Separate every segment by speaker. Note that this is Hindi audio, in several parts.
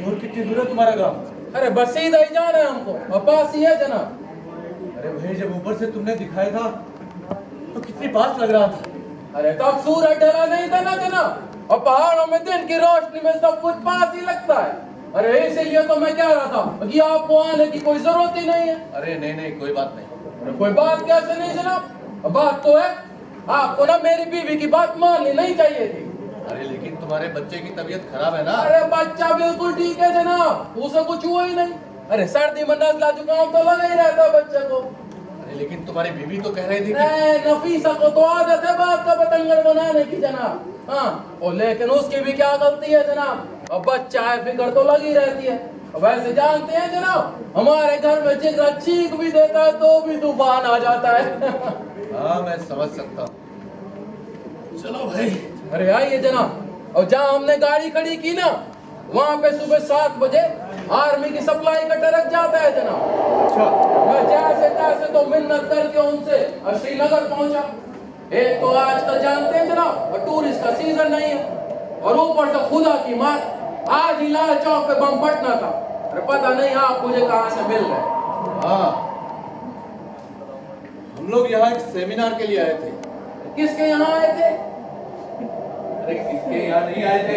Speaker 1: और कितनी दूर है तुम्हारा गांव?
Speaker 2: अरे बस सीधा ही जाना है हमको और पास ही है जनाब।
Speaker 1: अरे भाई जब ऊपर से तुमने दिखाया था तो कितनी पास लग रहा था।
Speaker 2: अरे तब सूरज ढला नहीं था ना जनाब, और पहाड़ों में दिन की रोशनी में सब कुछ पास ही लगता है। अरे इसीलिए तो मैं कह रहा था कि आपको आने की कोई जरूरत ही नहीं है।
Speaker 1: अरे नहीं नहीं कोई बात नहीं।
Speaker 2: अरे कोई बात कैसे नहीं जनाब, बात तो है। आपको ना मेरी बीवी की बात माननी नहीं चाहिए थी।
Speaker 1: अरे लेकिन तुम्हारे बच्चे की तबीयत खराब है ना।
Speaker 2: अरे बच्चा बिल्कुल ठीक है जनाब, उसे कुछ हुआ ही नहीं। अरे सर्दी में नजला जुकाम तो लगा ही रहता है बच्चे को।
Speaker 1: अरे लेकिन तुम्हारी बीवी तो कह रही थी
Speaker 2: कि नफीसा को तो आदत है बात का पतंगर बनाने की जनाब। हाँ, और लेकिन उसकी भी क्या गलती है जनाब, और बच्चा है फिक्र तो लगी रहती है। वैसे जानते हैं जनाब, हमारे घर में जिगरा चीख भी देता है तो भी तूफान आ जाता है।
Speaker 1: हाँ मैं समझ सकता हूँ। चलो भाई।
Speaker 2: अरे आइए जनाब, और जहाँ हमने गाड़ी खड़ी की ना वहाँ पे सुबह 7 बजे आर्मी की सप्लाई का ट्रक जाता है जनाब।
Speaker 1: अच्छा।
Speaker 2: मैं जैसे तैसे तो मिन्नत करके उनसे श्रीनगर पहुंचा। एक तो आज तो जानते हैं जनाब और टूरिस्ट का सीजन नहीं है, और ऊपर से खुदा की मार आज ही लाल चौक पे बम फटना था। अरे पता नहीं आप मुझे कहाँ से मिल गए।
Speaker 1: हाँ हम लोग यहाँ एक सेमिनार के लिए आए थे।
Speaker 2: किसके यहाँ आए थे?
Speaker 1: अरे किसके यहाँ नहीं आए थे,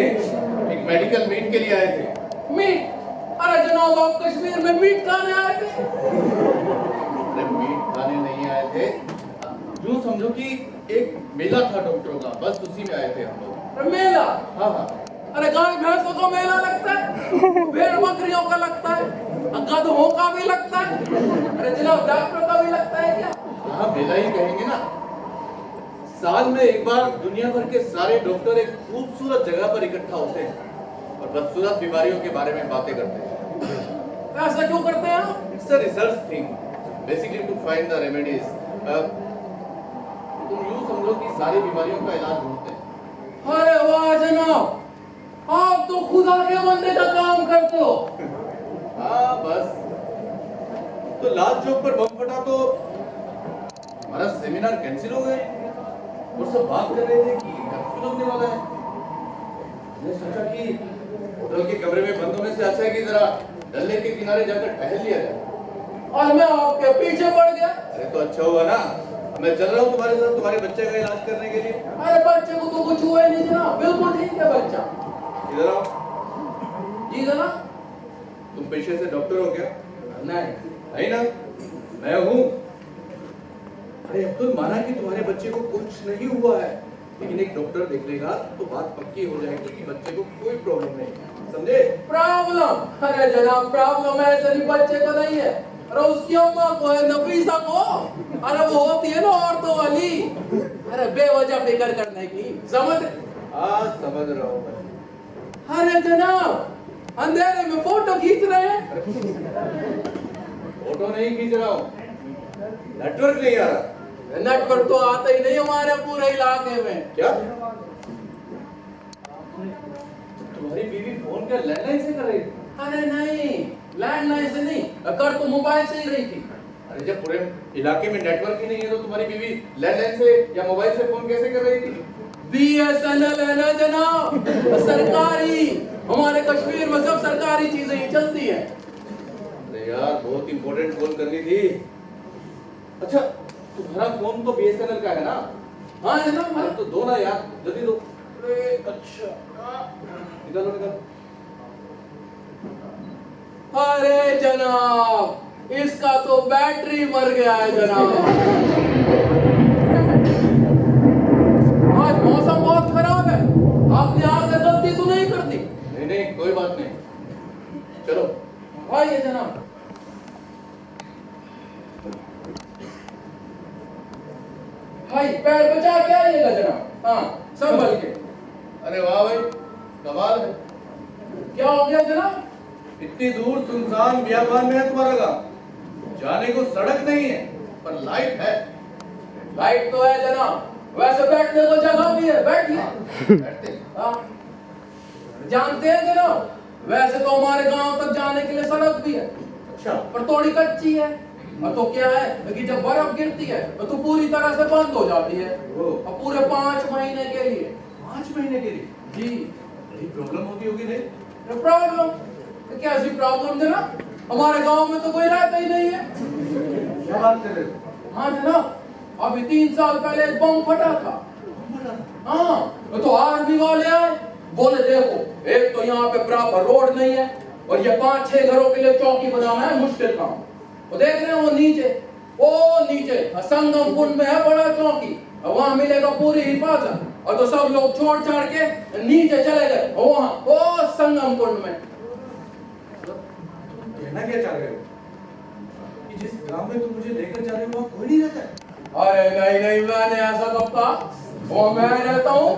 Speaker 1: एक मेडिकल मीट के लिए आए थे।
Speaker 2: मीट? अरे जनाब आप कश्मीर में मीट खाने आए थे?
Speaker 1: अरे मीट खाने नहीं आए थे, यूँ समझो कि एक मेला था डॉक्टरों का, बस उसी में आए थे हम लोग।
Speaker 2: अरे मेला?
Speaker 1: हाँ हाँ।
Speaker 2: अरे गाय भैंसों का मेला लगता है, भेड़ बकरियों का लगता है, गधों का भी लगता है, अरे जनाब डॉक्टरों का भी लगता है क्या?
Speaker 1: हाँ मेला ही कहेंगे ना। साल में एक बार दुनिया भर के सारे डॉक्टर एक खूबसूरत जगह पर इकट्ठा होते हैं और बदसूरत बीमारियों के बारे में बातें करते हैं।
Speaker 2: ऐसा क्यों करते हैं आप?
Speaker 1: It's a research thing, basically to find the remedies. तुम यूँ समझो कि सारी बीमारियों का इलाज ढूंढते हैं।
Speaker 2: अरे वाह जनाब, आप तो खुदा के बंदे का काम करते हो।
Speaker 1: हाँ बस। तो लाल चौक पर बम फटा तो हमारा सेमिनार कैंसिल हो गया और सब बात कर रहे थे कि कर्फ्यू लगने वाला है। मैंने सोचा कि होटल के कमरे में बंद होने से अच्छा है कि जरा डल लेक के किनारे जाकर टहल लिया जाए।
Speaker 2: और मैं आपके पीछे पड़ गया।
Speaker 1: अरे तो अच्छा हुआ ना, मैं चल रहा हूँ तुम्हारे साथ तुम्हारे बच्चे का इलाज करने के लिए।
Speaker 2: अरे बच्चे को तो कुछ हुआ ही नहीं जनाब, बिल्कुल ठीक है बच्चा।
Speaker 1: इधर आओ।
Speaker 2: जी जनाब।
Speaker 1: तुम पेशे से डॉक्टर हो क्या?
Speaker 2: नहीं
Speaker 1: ना, मैं हूँ। अरे अब्दुल माना कि तुम्हारे बच्चे को कुछ नहीं हुआ है, लेकिन एक डॉक्टर देख लेगा तो बात पक्की हो जाएगी कि बच्चे को कोई प्रॉब्लम नहीं, समझे?
Speaker 2: प्रॉब्लम? अरे जनाब प्रॉब्लम ऐसे नहीं बच्चे को नहीं है, अरे उसकी अम्मा को है, नफीसा को। अरे वो होती है ना औरतों वाली, अरे बेवजह फिक्र करने की, समझ?
Speaker 1: हाँ समझ रहा हूँ मैं।
Speaker 2: अरे जनाब अंधेरे में फोटो खींच रहे हैं।
Speaker 1: फोटो नहीं खींच रहा हूँ, नेटवर्क नहीं आ रहा।
Speaker 2: नेटवर्क तो आता ही नहीं हमारे पूरे इलाके में।
Speaker 1: क्या तुम्हारी बीवी फोन क्या लैंडलाइन से कर रही थी?
Speaker 2: अरे नहीं, लैंडलाइन से नहीं, कर तो मोबाइल से ही रही थी।
Speaker 1: अरे जब पूरे इलाके में नेटवर्क ही नहीं है तो तुम्हारी बीवी लैंडलाइन से या मोबाइल से फोन कैसे कर रही थी?
Speaker 2: BSNL है ना जनाब, सरकारी। हमारे कश्मीर में सब सरकारी चीजें ही चलती है।
Speaker 1: अरे यार बहुत इंपॉर्टेंट कॉल करनी थी। अच्छा तुम्हारा फोन तो BSNL का है ना?
Speaker 2: हाँ जनाब।
Speaker 1: अरे तो दो ना यार, जल्दी दो। अरे अच्छा निकालो निकालो।
Speaker 2: अरे जनाब इसका तो बैटरी मर गया है जनाब। आज मौसम बहुत खराब है, आपने आगे गलती तो नहीं कर दी?
Speaker 1: नहीं नहीं कोई बात नहीं, चलो
Speaker 2: आइए जनाब। भाई पैर बचा के आइएगा जनाब। हाँ संभल के।
Speaker 1: अरे वाह भाई कमाल है।
Speaker 2: क्या हो गया जनाब?
Speaker 1: इतनी दूर सुनसान बियाबान में है तुम्हारा गांव, जाने को सड़क नहीं है पर लाइट है।
Speaker 2: लाइट तो है जनाब, वैसे बैठने को जगह भी है, बैठिए।
Speaker 1: बैठते
Speaker 2: हाँ। जानते हैं जनाब वैसे तो हमारे गांव तक जाने के लिए सड़क भी है,
Speaker 1: अच्छा
Speaker 2: पर थोड़ी कच्ची है। और तो क्या है कि जब बर्फ गिरती है तो पूरी तरह से बंद हो जाती है, और पूरे 5 महीने के लिए।
Speaker 1: 5 महीने के लिए?
Speaker 2: जी।
Speaker 1: बड़ी प्रॉब्लम होती होगी नहीं?
Speaker 2: प्रॉब्लम तो क्या ऐसी प्रॉब्लम थे ना? हमारे गांव में तो कोई रहता ही नहीं है।
Speaker 1: क्या बात कर रहे हो?
Speaker 2: हाँ जनाब, अभी 3 साल पहले एक बम फटा था। हाँ, तो आर्मी वाले आए, बोले देखो एक तो यहाँ पे प्रॉपर रोड नहीं है और ये 5-6 घरों के लिए चौकी बनाना है मुश्किल काम। वो देख रहे हैं वो नीचे संगम कुंड में है बड़ा चौकी, वहां मिलेगा पूरी हिफाजत। और तो सब लोग छोड़ छाड़ के नीचे चले गए वहां वो संगम कुंड में।
Speaker 1: कहना क्या चाह रहे हो कि जिस गांव में तुम मुझे लेकर जा रहे हो वहाँ कोई नहीं रहता है?
Speaker 2: अरे नहीं मैंने ऐसा कब कहा? वो मैं रहता हूँ,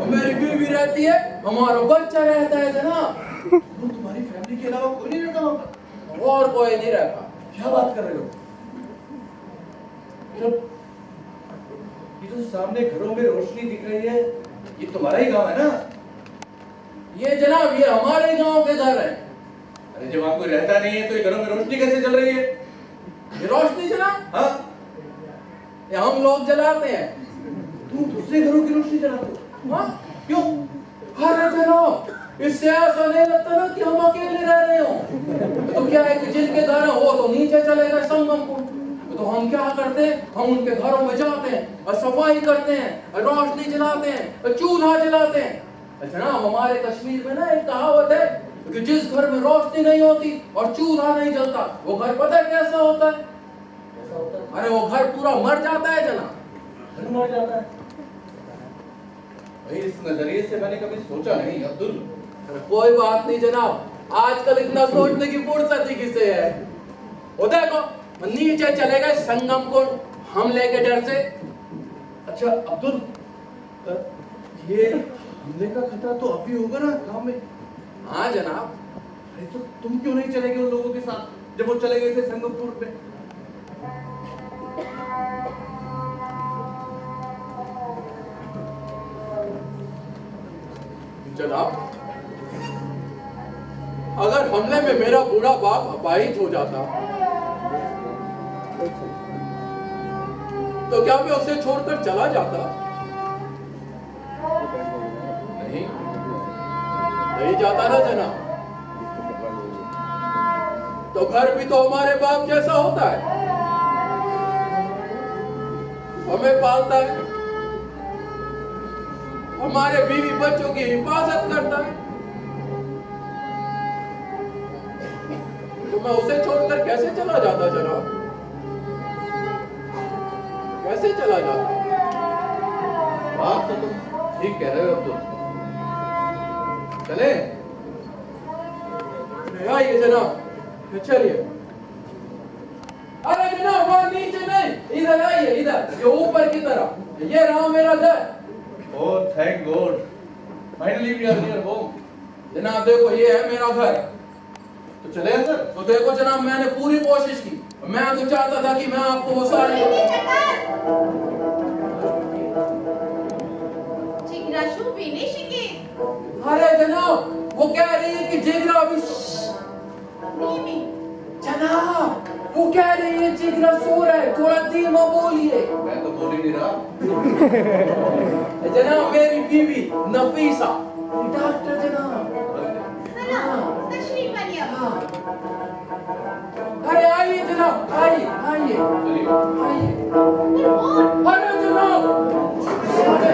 Speaker 2: मेरी बीवी रहती है, हमारा बच्चा रहता है जनाब।
Speaker 1: तुम्हारी फैमिली के अलावा कोई नहीं रहता वहाँ पर?
Speaker 2: और कोई नहीं रहता।
Speaker 1: क्या बात कर रहे हो? ये जो सामने घरों में रोशनी दिख रही है, ये तुम्हारा ही गांव है ना?
Speaker 2: ये जनाब ये हमारे गांव के घर है।
Speaker 1: अरे जब वहाँ कोई रहता नहीं है तो ये घरों में रोशनी कैसे चल रही है?
Speaker 2: ये रोशनी जनाब,
Speaker 1: हाँ?
Speaker 2: ये हम लोग जलाते हैं।
Speaker 1: तुम दूसरे घरों की रोशनी जलाते हो?
Speaker 2: हाँ?
Speaker 1: क्यों?
Speaker 2: अरे जनाब, इससे ऐसा नहीं लगता ना कि हम अकेले रह रहे हो। तो क्या है कि जिनके घर है वो तो नीचे चले गए संगम को, तो हम क्या करते हैं, हम उनके घरों में जाते हैं और सफाई करते हैं और रोशनी जलाते हैं और चूल्हा जलाते हैं। अच्छा ना, हमारे कश्मीर में ना एक कहावत है कि जिस घर में रोशनी नहीं होती और चूल्हा नहीं जलता वो घर पता है कैसा होता है? अरे वो घर पूरा मर जाता है जनाब।
Speaker 1: घर मर जाता है? भाई इस नजरिए से मैंने कभी सोचा नहीं अब्दुल।
Speaker 2: अरे कोई बात नहीं जनाब, आजकल इतना सोचने की फुर्सत ही किसे है। वो देखो नीचे चले गए संगम को हमले के डर से।
Speaker 1: अच्छा अब्दुल, ये हमले का खतरा तो अभी होगा ना गांव में?
Speaker 2: हाँ जनाब।
Speaker 1: अरे तो तुम क्यों नहीं चले गए उन लोगों के साथ जब वो चले गए थे संगमपुर में?
Speaker 2: जनाब, अगर हमले में मेरा बूढ़ा बाप अपाहिज हो जाता तो क्या मैं उसे छोड़कर चला जाता? नहीं जाता ना जनाब। तो घर भी तो हमारे बाप जैसा होता है, हमें पालता है, हमारे बीवी बच्चों की हिफाजत करता है। तो मैं उसे छोड़कर कैसे चला जाता जनाब? कैसे चला जाता?
Speaker 1: बात तो तुम ठीक कह रहे हो अब्दुल। चले?
Speaker 2: आइए जनाब, चलिए। अरे जनाब वहां नीचे नहीं, इधर आइए, इधर ये ऊपर की तरफ। ये रहा मेरा घर।
Speaker 1: Oh thank God, finally we are near home.
Speaker 2: जनाब देखो ये है मेरा घर।
Speaker 1: तो चले अंदर?
Speaker 2: तो देखो जनाब मैंने पूरी कोशिश की, मैं तो चाहता था कि मैं आपको वो सारी अरे जनाब वो कह रही है कि जिगरा अभी जनाब वो कह रही है जिगरा सो रहा है, थोड़ा धीमा बोलिए।
Speaker 1: मैं तो बोल ही नहीं रहा।
Speaker 2: जनाब मेरी बीवी नफीसा डॉक्टर जनाब। अरे आइए जनाब, आइए आइए आइए। अरे जनाब, अरे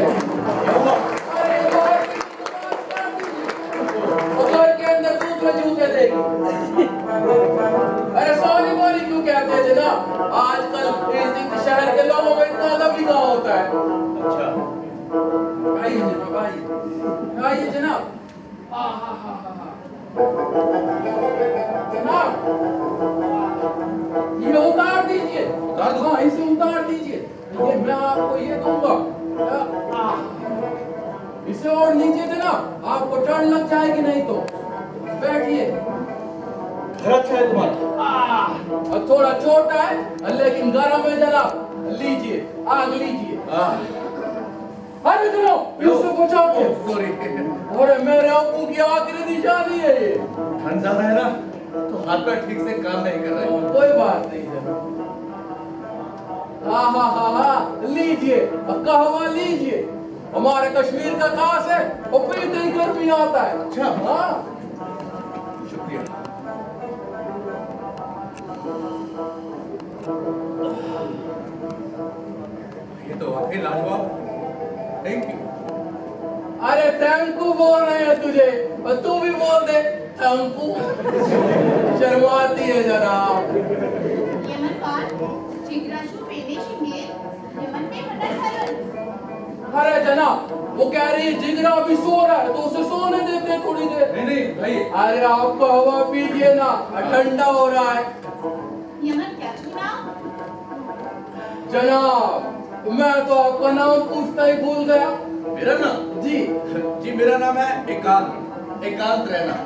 Speaker 2: घर के अंदर दूसरे जूते देगी। अरे सॉरी सॉरी क्यों कहते हैं जनाब? आजकल इस शहर के लोगों में इतना अदब भी कहाँ होता है।
Speaker 1: अच्छा
Speaker 2: आइए जनाब, आइए आइए जनाब। जनाब ये उतार दीजिए।
Speaker 1: उतार दो?
Speaker 2: हाँ इसे उतार दीजिए। ये मैं आपको ये दूंगा, इसे और नीचे देना, आपको ठंड लग जाएगी नहीं तो। बैठिए।
Speaker 1: घर अच्छा है तुम्हारा?
Speaker 2: और थोड़ा छोटा है लेकिन गर्म है जनाब, लीजिए आग लीजिए। अरे चलो इससे बचाओ।
Speaker 1: सॉरी।
Speaker 2: अरे मेरे अब्बू की आखिरी निशानी है ये।
Speaker 1: ठंड ज्यादा है ना तो हाथ पैर ठीक से काम नहीं कर रहे।
Speaker 2: कोई बात नहीं जनाब। हाँ लीजिए कहवा लीजिए, हमारे कश्मीर का खास है और पीते ही गर्मी आता है।
Speaker 1: अच्छा
Speaker 2: हाँ
Speaker 1: शुक्रिया। तो वाकई लाजवाब, थैंक यू।
Speaker 2: अरे थैंकू बोल रहे हैं तुझे, और तू भी बोल दे थैंकू। शर्माती है जनाब।
Speaker 3: यमन पर जिग्राशु पेदेशिंगे यमन में हटाई।
Speaker 2: अरे जनाब, वो कह रही है जिगरा अभी सो रहा है, तो उसे सोने देते हैं थोड़ी देर।
Speaker 1: नहीं भाई,
Speaker 2: अरे आपको हवा पीजिए ना, ठंडा हो रहा है।
Speaker 3: यमन क्या चुना?
Speaker 2: जनाब, मैं तो आपका नाम पूछता ही भूल गया।
Speaker 1: मेरा नाम?
Speaker 2: जी
Speaker 1: जी मेरा नाम है एकांत, एकांत रहना।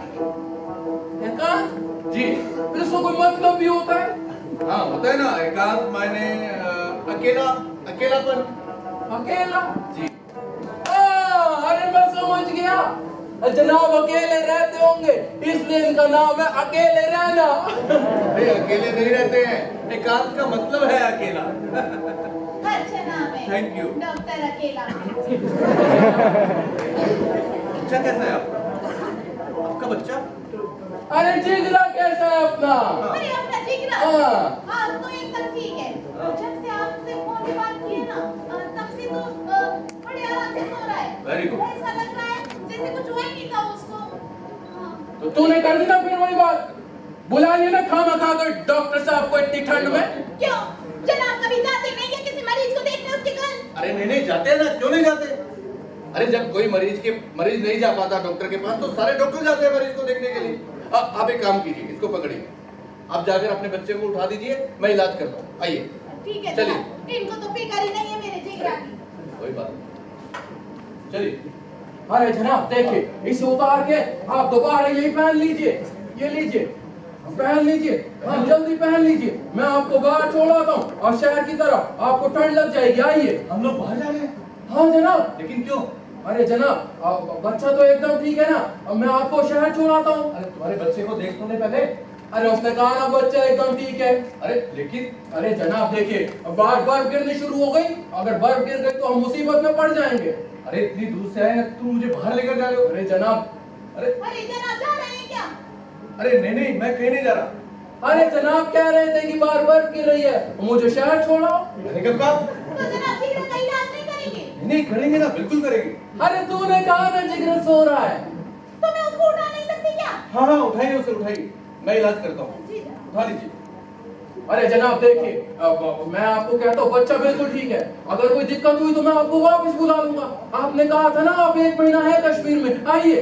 Speaker 2: एकांत?
Speaker 1: जी
Speaker 2: फिर इसका कोई मतलब भी होता है?
Speaker 1: हाँ होता है ना, एकांत मायने अकेला, अकेलापन।
Speaker 2: अकेला?
Speaker 1: जी
Speaker 2: अरे मैं समझ गया, जनाब अकेले रहते होंगे, इसलिए इनका नाम है अकेले रहना।
Speaker 1: अरे अकेले नहीं रहते हैं, एकांत का मतलब है अकेला।
Speaker 3: अच्छा नाम है।
Speaker 1: Thank you.
Speaker 3: डॉक्टर अकेला।
Speaker 1: बच्चा कैसा है आपका? आपका बच्चा?
Speaker 2: अरे जिगरा कैसा है अपना?
Speaker 3: अरे अपना जिगरा।
Speaker 2: हाँ।
Speaker 3: हाँ तो एकदम ठीक है। जब से आपसे फोन पे बात की है ना, तब से तो बड़े आराम से सो रहा है।
Speaker 1: Very good.
Speaker 3: ऐसा लग रहा है जैसे कुछ हुआ ही नहीं था उसको। हाँ।
Speaker 2: तो तूने कर दी ना फिर वही बात, बुलाइए ना खाना खाकर डॉक्टर साहब को इतनी ठंड में।
Speaker 3: क्यों? जनाब कभी जाते नहीं है किसी मरीज को देखने उसके घर?
Speaker 1: अरे नहीं जाते ना, क्यों नहीं जाते? अरे जब कोई मरीज नहीं जा पाता डॉक्टर के पास, तो सारे डॉक्टर जाते हैं मरीज को देखने के लिए। आप एक काम कीजिए, इसको पकड़िए, आप जाकर अपने बच्चे को उठा दीजिए, मैं इलाज करता हूँ। आइए।
Speaker 3: ठीक है
Speaker 1: चलिए।
Speaker 3: जनाब, इनको तो फिक्र ही नहीं है मेरे जिगरा की।
Speaker 1: कोई बात नहीं, चलिए।
Speaker 2: अरे जनाब देखिए, इसे उतार के आप दोबारा यही पहन लीजिए, ये लीजिए, पहन लीजिए, हाँ जल्दी पहन लीजिए। मैं आपको बाहर छोड़ाता हूँ और शहर की तरफ, आपको ठंड लग जाएगी। आइए।
Speaker 1: हम लोग बाहर जा रहे हैं?
Speaker 2: हाँ जनाब।
Speaker 1: लेकिन क्यों?
Speaker 2: अरे जनाब, बच्चा तो एकदम ठीक है ना, अब मैं आपको शहर छोड़ाता हूँ।
Speaker 1: अरे तुम्हारे बच्चे को देख तो नहीं पहले।
Speaker 2: अरे उसने कहा ना बच्चा एकदम ठीक है।
Speaker 1: अरे लेकिन
Speaker 2: अरे जनाब देखिए, अब बाहर बर्फ गिरनी शुरू हो गई, अगर बर्फ गिर गई तो हम मुसीबत में पड़ जाएंगे।
Speaker 1: अरे इतनी दूर से आए हैं, तुम मुझे बाहर लेकर जा रहे हो?
Speaker 2: अरे जनाब,
Speaker 1: अरे
Speaker 3: जनाब जा रहे हैं क्या?
Speaker 1: अरे नहीं मैं कहीं नहीं जा रहा।
Speaker 2: अरे जनाब कह रहे थे कि बाहर बर्फ गिर रही है, मुझे शहर छोड़ाओ।
Speaker 1: मैंने कब कहा?
Speaker 3: तो जनाब जिगरा का इलाज नहीं करेंगे?
Speaker 1: नहीं करेंगे ना, बिल्कुल करेंगे।
Speaker 2: अरे तूने कहा ना जिगर सो रहा है।
Speaker 3: तो मैं उसको उठा नहीं सकती क्या?
Speaker 1: हाँ उठाइए उसे, उठाइए, मैं इलाज करता हूँ।
Speaker 3: जी जनाब।
Speaker 1: उठा लीजिए।
Speaker 2: अरे जनाब देखिए, अब मैं आपको कहता हूँ बच्चा बिल्कुल ठीक है, अगर कोई दिक्कत हुई तो मैं आपको वापस बुला लूंगा। आपने कहा था ना आप 1 महीना है कश्मीर में, आइए।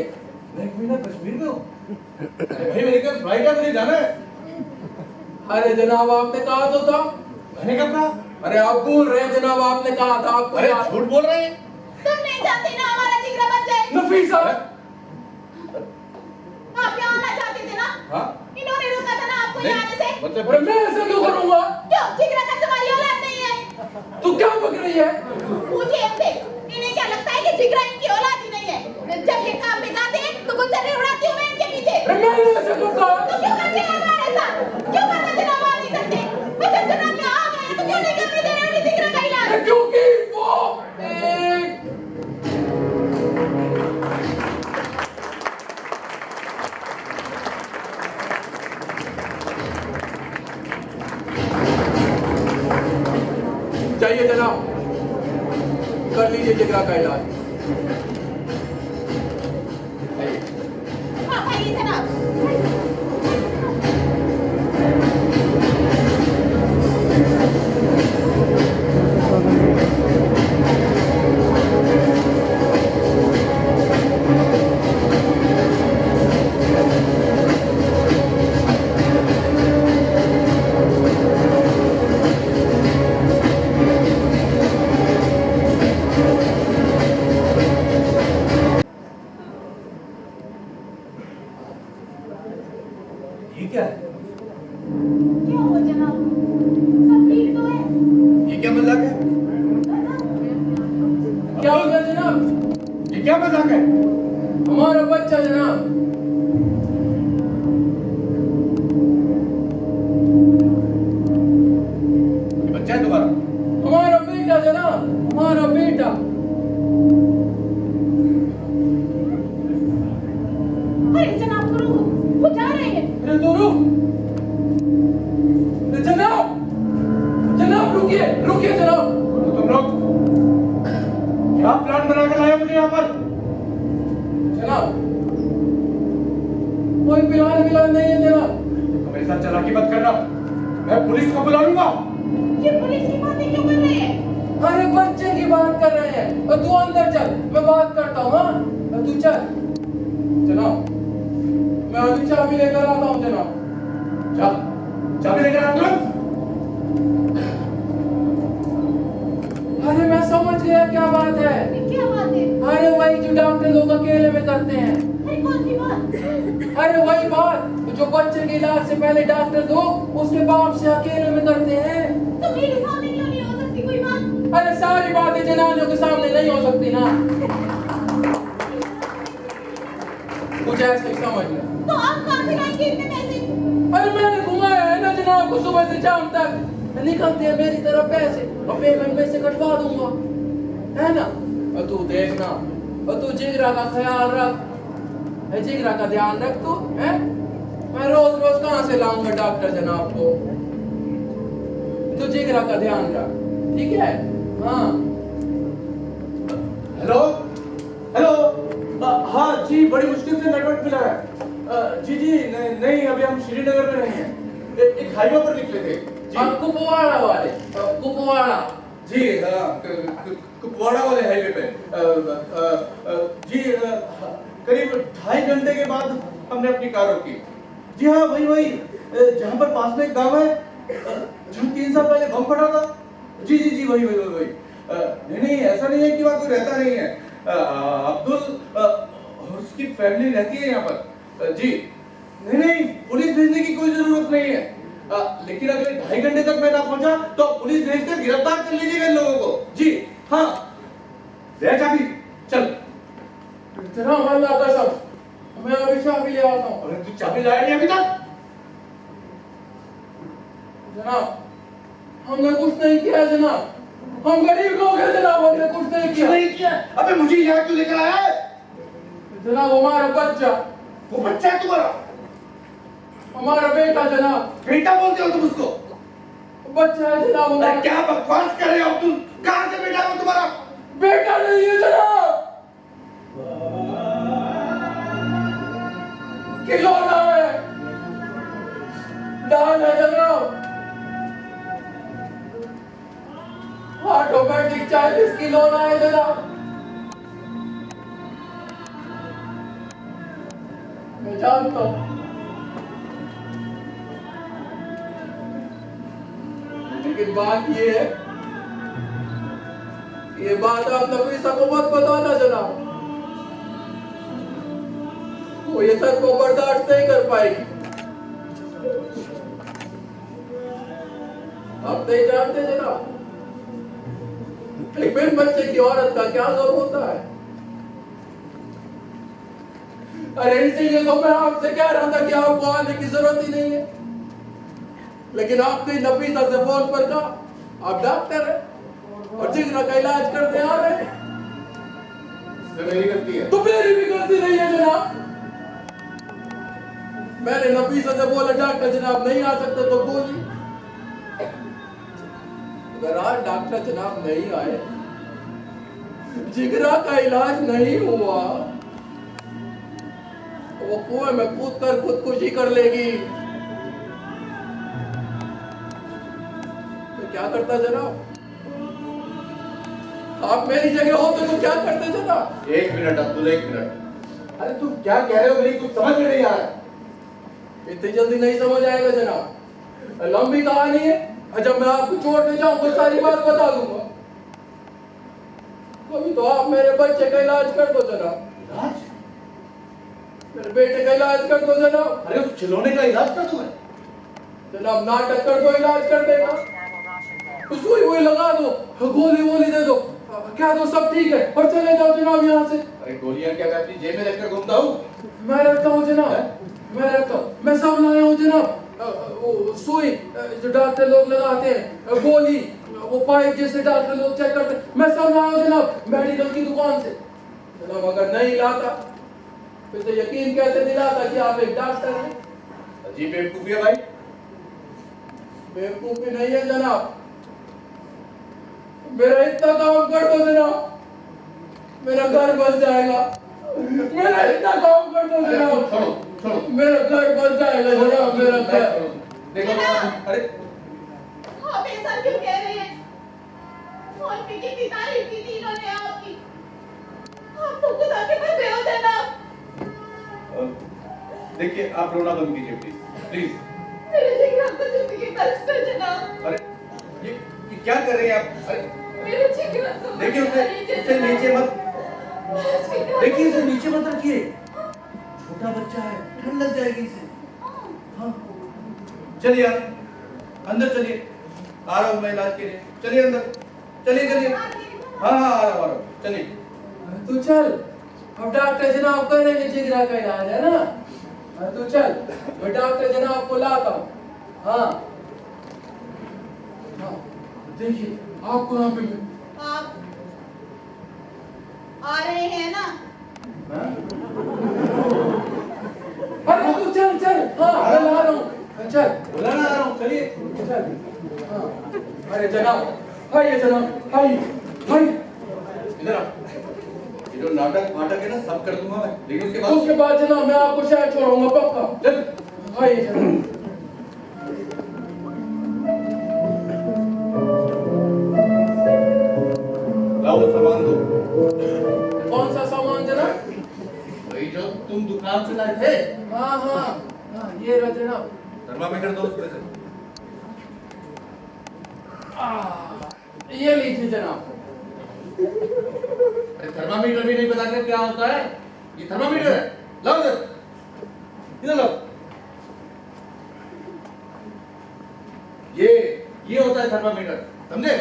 Speaker 1: मैं 1 महीना कश्मीर में हूँ? भाई मेरी कल फ्लाइट है, मुझे जाना है।
Speaker 2: अरे जनाब आपने कहा तो था।
Speaker 1: मैंने कब कहा?
Speaker 2: अरे आप भूल रहे हैं जनाब, आपने कहा था आपको।
Speaker 1: अरे झूठ बोल रहे हैं।
Speaker 3: तुम नहीं चाहते ना हमारा जिगरा बच जाए?
Speaker 2: नफीसा,
Speaker 3: आप यहाँ आना चाहते थे ना?
Speaker 1: हाँ
Speaker 3: इन्होंने रोका था ना आपको यहाँ आने से?
Speaker 1: मतलब
Speaker 2: अरे मैं ऐसे क्यों करूंगा?
Speaker 3: क्यों? जिगरा का तुम्हारी औलाद नहीं है?
Speaker 2: तू क्या बक रही है?
Speaker 3: मुझे हमसे इन्हें क्या लगता है कि जिगरा इनकी औलाद ही नहीं है? जब ये काम में जाते हैं तो गुजर उड़ाती हूँ मैं इनके पीछे।
Speaker 2: अरे मैंने ऐसे क्यों कहा?
Speaker 3: तो क्यों करते हैं हमारे साथ? क्यों करते जनाब आ नहीं सकते? बस जनाब में आ गए तो क्यों नहीं करने दे रहे उन्हें जिगरा का इलाज?
Speaker 2: क्योंकि वो एक चाहिए जनाब, कर लीजिए जिगरा का इलाज।
Speaker 3: हाँ भाई जनाब।
Speaker 1: ये क्या है?
Speaker 3: क्यों हो जनाब? सब ठीक तो है?
Speaker 1: ये क्या मजाक है?
Speaker 2: क्या हो गया जनाब?
Speaker 1: ये क्या मजाक है?
Speaker 2: हमारा बच्चा जनाब।
Speaker 1: ये बच्चा है तुम्हारा?
Speaker 2: हमारा बेटा जनाब, हमारा बेटा।
Speaker 3: अरे जनाब तो रुको, वो जा रहे हैं।
Speaker 2: अरे तो रुक। जनाब, जनाब रुकिए, रुकिए जनाब।
Speaker 1: तो तुम लोग
Speaker 2: बात नहीं है जनाब।
Speaker 1: तो मेरे साथ चालाकी मत करना, मैं पुलिस को बुला लूंगा।
Speaker 3: ये पुलिस की बातें क्यों कर रहे हैं?
Speaker 2: अरे बच्चे की बात कर रहे हैं, और तू अंदर चल, मैं बात करता हूँ। हाँ तू चल। जनाब मैं अभी चाबी लेकर आता हूँ जनाब।
Speaker 1: चाबी लेकर आ तुरंत।
Speaker 2: अरे मैं समझ गया क्या बात है।
Speaker 3: क्या बात है?
Speaker 2: अरे वही जो डॉक्टर लोग अकेले में करते हैं।
Speaker 3: अरे कौन सी बात?
Speaker 2: अरे वही बात जो बच्चे के इलाज से पहले डॉक्टर लोग उसके बाप से अकेले में करते हैं।
Speaker 3: तो मेरे सामने क्यों नहीं हो सकती कोई बात?
Speaker 2: अरे सारी बातें जनानियों के सामने नहीं हो सकती ना, कुछ ऐसे ही समझ ले।
Speaker 3: तो आप कहाँ से लाएंगे इतने पैसे?
Speaker 2: अरे मैंने घुमाया है ना जनाब को सुबह से शाम तक, निकलते हैं मेरी तरफ पैसे और पेमेंट में से कटवा दूंगा, है ना। और तू देखना, और तू जिगरा का ख्याल रख, जिगरा का ध्यान रख तू, है। मैं रोज रोज कहाँ से लाऊंगा डॉक्टर जनाब को, तू जिगरा का ध्यान रख, ठीक है। हाँ
Speaker 1: हेलो हेलो, हाँ जी, बड़ी मुश्किल से नेटवर्क मिला है। जी जी नहीं, अभी हम श्रीनगर में नहीं हैं, एक हाईवे पर निकले थे जी।
Speaker 2: अब कुपवाड़ा वाले, कुपवाड़ा
Speaker 1: जी, कुपवाड़ा वाले हाईवे पे जी। करीब 2.5 घंटे के बाद हमने अपनी कार रोकी। जी हाँ, वही जहाँ पर पास में एक गांव है जहाँ 3 साल पहले बम फटा था। जी जी जी, वही। नहीं, ऐसा नहीं है कि वहाँ कोई रहता नहीं है। अब्दुल और उसकी फैमिली रहती है यहाँ पर। जी नहीं, पुलिस भेजने की कोई जरूरत नहीं है। लेकिन अगर 2.5 घंटे तक मैं ना पहुंचा तो पुलिस भेजकर गिरफ्तार कर लीजिएगा इन लोगों को। जी हाँ, ले चाबी, चल।
Speaker 2: जनाब अल्लाह कसम, मैं अभी चाबी ले आता हूँ।
Speaker 1: अरे तू चाबी लाया नहीं अभी तक?
Speaker 2: जनाब हमने कुछ नहीं किया जनाब, हम गरीब लोग हैं जनाब, हमने कुछ नहीं किया।
Speaker 1: अबे मुझे यहाँ क्यों लेकर आया है?
Speaker 2: जनाब हमारा बच्चा,
Speaker 1: वो बच्चा है तुम्हारा?
Speaker 2: हमारा बेटा जनाब।
Speaker 1: बेटा बोलते हो तुम उसको?
Speaker 2: बच्चा है जनाब हमारा।
Speaker 1: अरे क्या बकवास कर रहे हो तुम? कहाँ से बेटा है वो तुम्हारा?
Speaker 2: बेटा नहीं है जनाब, खिलौना है, दान है जनाब, ऑटोमेटिक 40 खिलौना है जनाब। मैं जानता हूँ, लेकिन बात ये है, ये बात आप नफीसा को मत बताना जनाब, वो ये सर को बर्दाश्त नहीं कर पाएगी। आप नहीं जानते जनाब, एक बिन बच्चे की औरत का क्या गम होता है। अरे इसीलिए तो मैं आपसे कह रहा था कि आपको आने की जरूरत ही नहीं है, लेकिन आपने नफीसा से फोन पर कहा आप डॉक्टर है और जिगरा का इलाज करते आ रहे हैं।
Speaker 1: मेरी गलती है।
Speaker 2: तो मेरी भी गलती नहीं है जनाब। मैंने नफीसा से बोला डॉक्टर जनाब नहीं आ सकते तो बोली, अगर आज डॉक्टर जनाब नहीं आए, जिगरा का इलाज नहीं हुआ, वो कुएं में कूद कर खुदकुशी कर लेगी, तो क्या करता जनाब? आप मेरी जगह होते तो क्या करते जनाब?
Speaker 1: 1 मिनट अब्दुल, 1 मिनट। अरे तुम क्या कह रहे हो? मेरी कुछ समझ में नहीं आ रहा है।
Speaker 2: इतनी जल्दी नहीं समझ आएगा जनाब, लंबी कहानी है, जब मैं आपको छोड़ने जाऊं तो सारी बात बता दूंगा। अभी तो आप मेरे बच्चे का इलाज कर दो जनाब।
Speaker 1: इलाज?
Speaker 2: मेरे बेटे का इलाज कर दो जनाब।
Speaker 1: अरे उस खिलौने का इलाज कर दूं मैं?
Speaker 2: जनाब नाटक कर दो, इलाज कर देगा, सुई वही लगा दो, गोली वोली दे दो, क्या दो, सब ठीक है, और चले जाओ जनाब यहाँ से।
Speaker 1: अरे गोलियां क्या मैं अपनी जेब में रखकर घूमता हूँ?
Speaker 2: मैं रखता हूँ जनाब, मैं रखता हूँ, मैं सब लाया हूँ जनाब। वो सुई जो डॉक्टर लोग लगाते हैं, गोली, वो पाइप जैसे डॉक्टर लोग चेक करते हैं, मैं सब लाया हूँ जनाब मेडिकल की दुकान से। जनाब अगर नहीं लाता फिर तो यकीन कैसे दिलाता कि आप एक डॉक्टर हैं?
Speaker 1: अजीब बेवकूफी है भाई।
Speaker 2: बेवकूफी नहीं है जनाब, मेरा इतना काम कर दो जनाब, मेरा घर बस जाएगा। मेरा इतना काम कर दो जनाब,
Speaker 1: छोड़ो
Speaker 2: मेरा घर बस जाएगा। जाएगा जनाब मेरा पैर।
Speaker 1: देखो अरे
Speaker 3: आप ऐसा क्यों कह रहे हैं? फोन पे कितनी तारीफ की थी इन्होंने आपकी। आपको खुदा के बंदे हो जनाब।
Speaker 1: देखिए आप रोना बंद कीजिए प्लीज प्लीज।
Speaker 3: मेरे जिगर को जिंदगी बख्श दो जनाब।
Speaker 1: अरे ये क्या कर रहे हैं आप? अरे
Speaker 3: मेरे जिगर को
Speaker 1: देखिए उसे नीचे मत, देखिए इसे नीचे मत रखिए, छोटा बच्चा है, ठंड लग जाएगी इसे। हाँ चलिए यार अंदर चलिए, आ रहा हूँ मैं इलाज के लिए। चलिए अंदर, चलिए चलिए। हाँ हाँ आ रहा हूँ चलिए।
Speaker 2: तू चल, अब डॉक्टर जनाब करेंगे जिगरा का इलाज है ना। तू चल, मैं डॉक्टर जनाब को लाता हूँ। हाँ हाँ देखिए आपको यहाँ पे
Speaker 3: आप आ रहे हैं ना?
Speaker 2: अरे तू चल चल। हाँ मैं ला रहा हूँ, चल
Speaker 1: बुलाना आ रहा हूँ, चलिए
Speaker 2: चल। हाँ अरे जनाब हाय जनाब हाय हाय।
Speaker 1: इधर आओ। ये जो नाटक वाटक है ना सब कर दूंगा मैं, लेकिन
Speaker 2: उसके बाद जनाब मैं आपको शायद छोड़ूंगा पक्का। चल हाय जनाब।
Speaker 1: लाओ सामान दो।
Speaker 2: कौन सा सामान जनाब?
Speaker 1: वही जो तुम दुकान से लाए थे।
Speaker 2: हाँ हाँ हाँ ये रहा जनाब।
Speaker 1: थर्मामीटर दो उसमें से।
Speaker 2: ये लीजिए जनाब।
Speaker 1: अरे थर्मामीटर भी नहीं पता क्या होता है? ये थर्मामीटर है, लाओ इधर, इधर लाओ। ये होता है थर्मामीटर, समझे?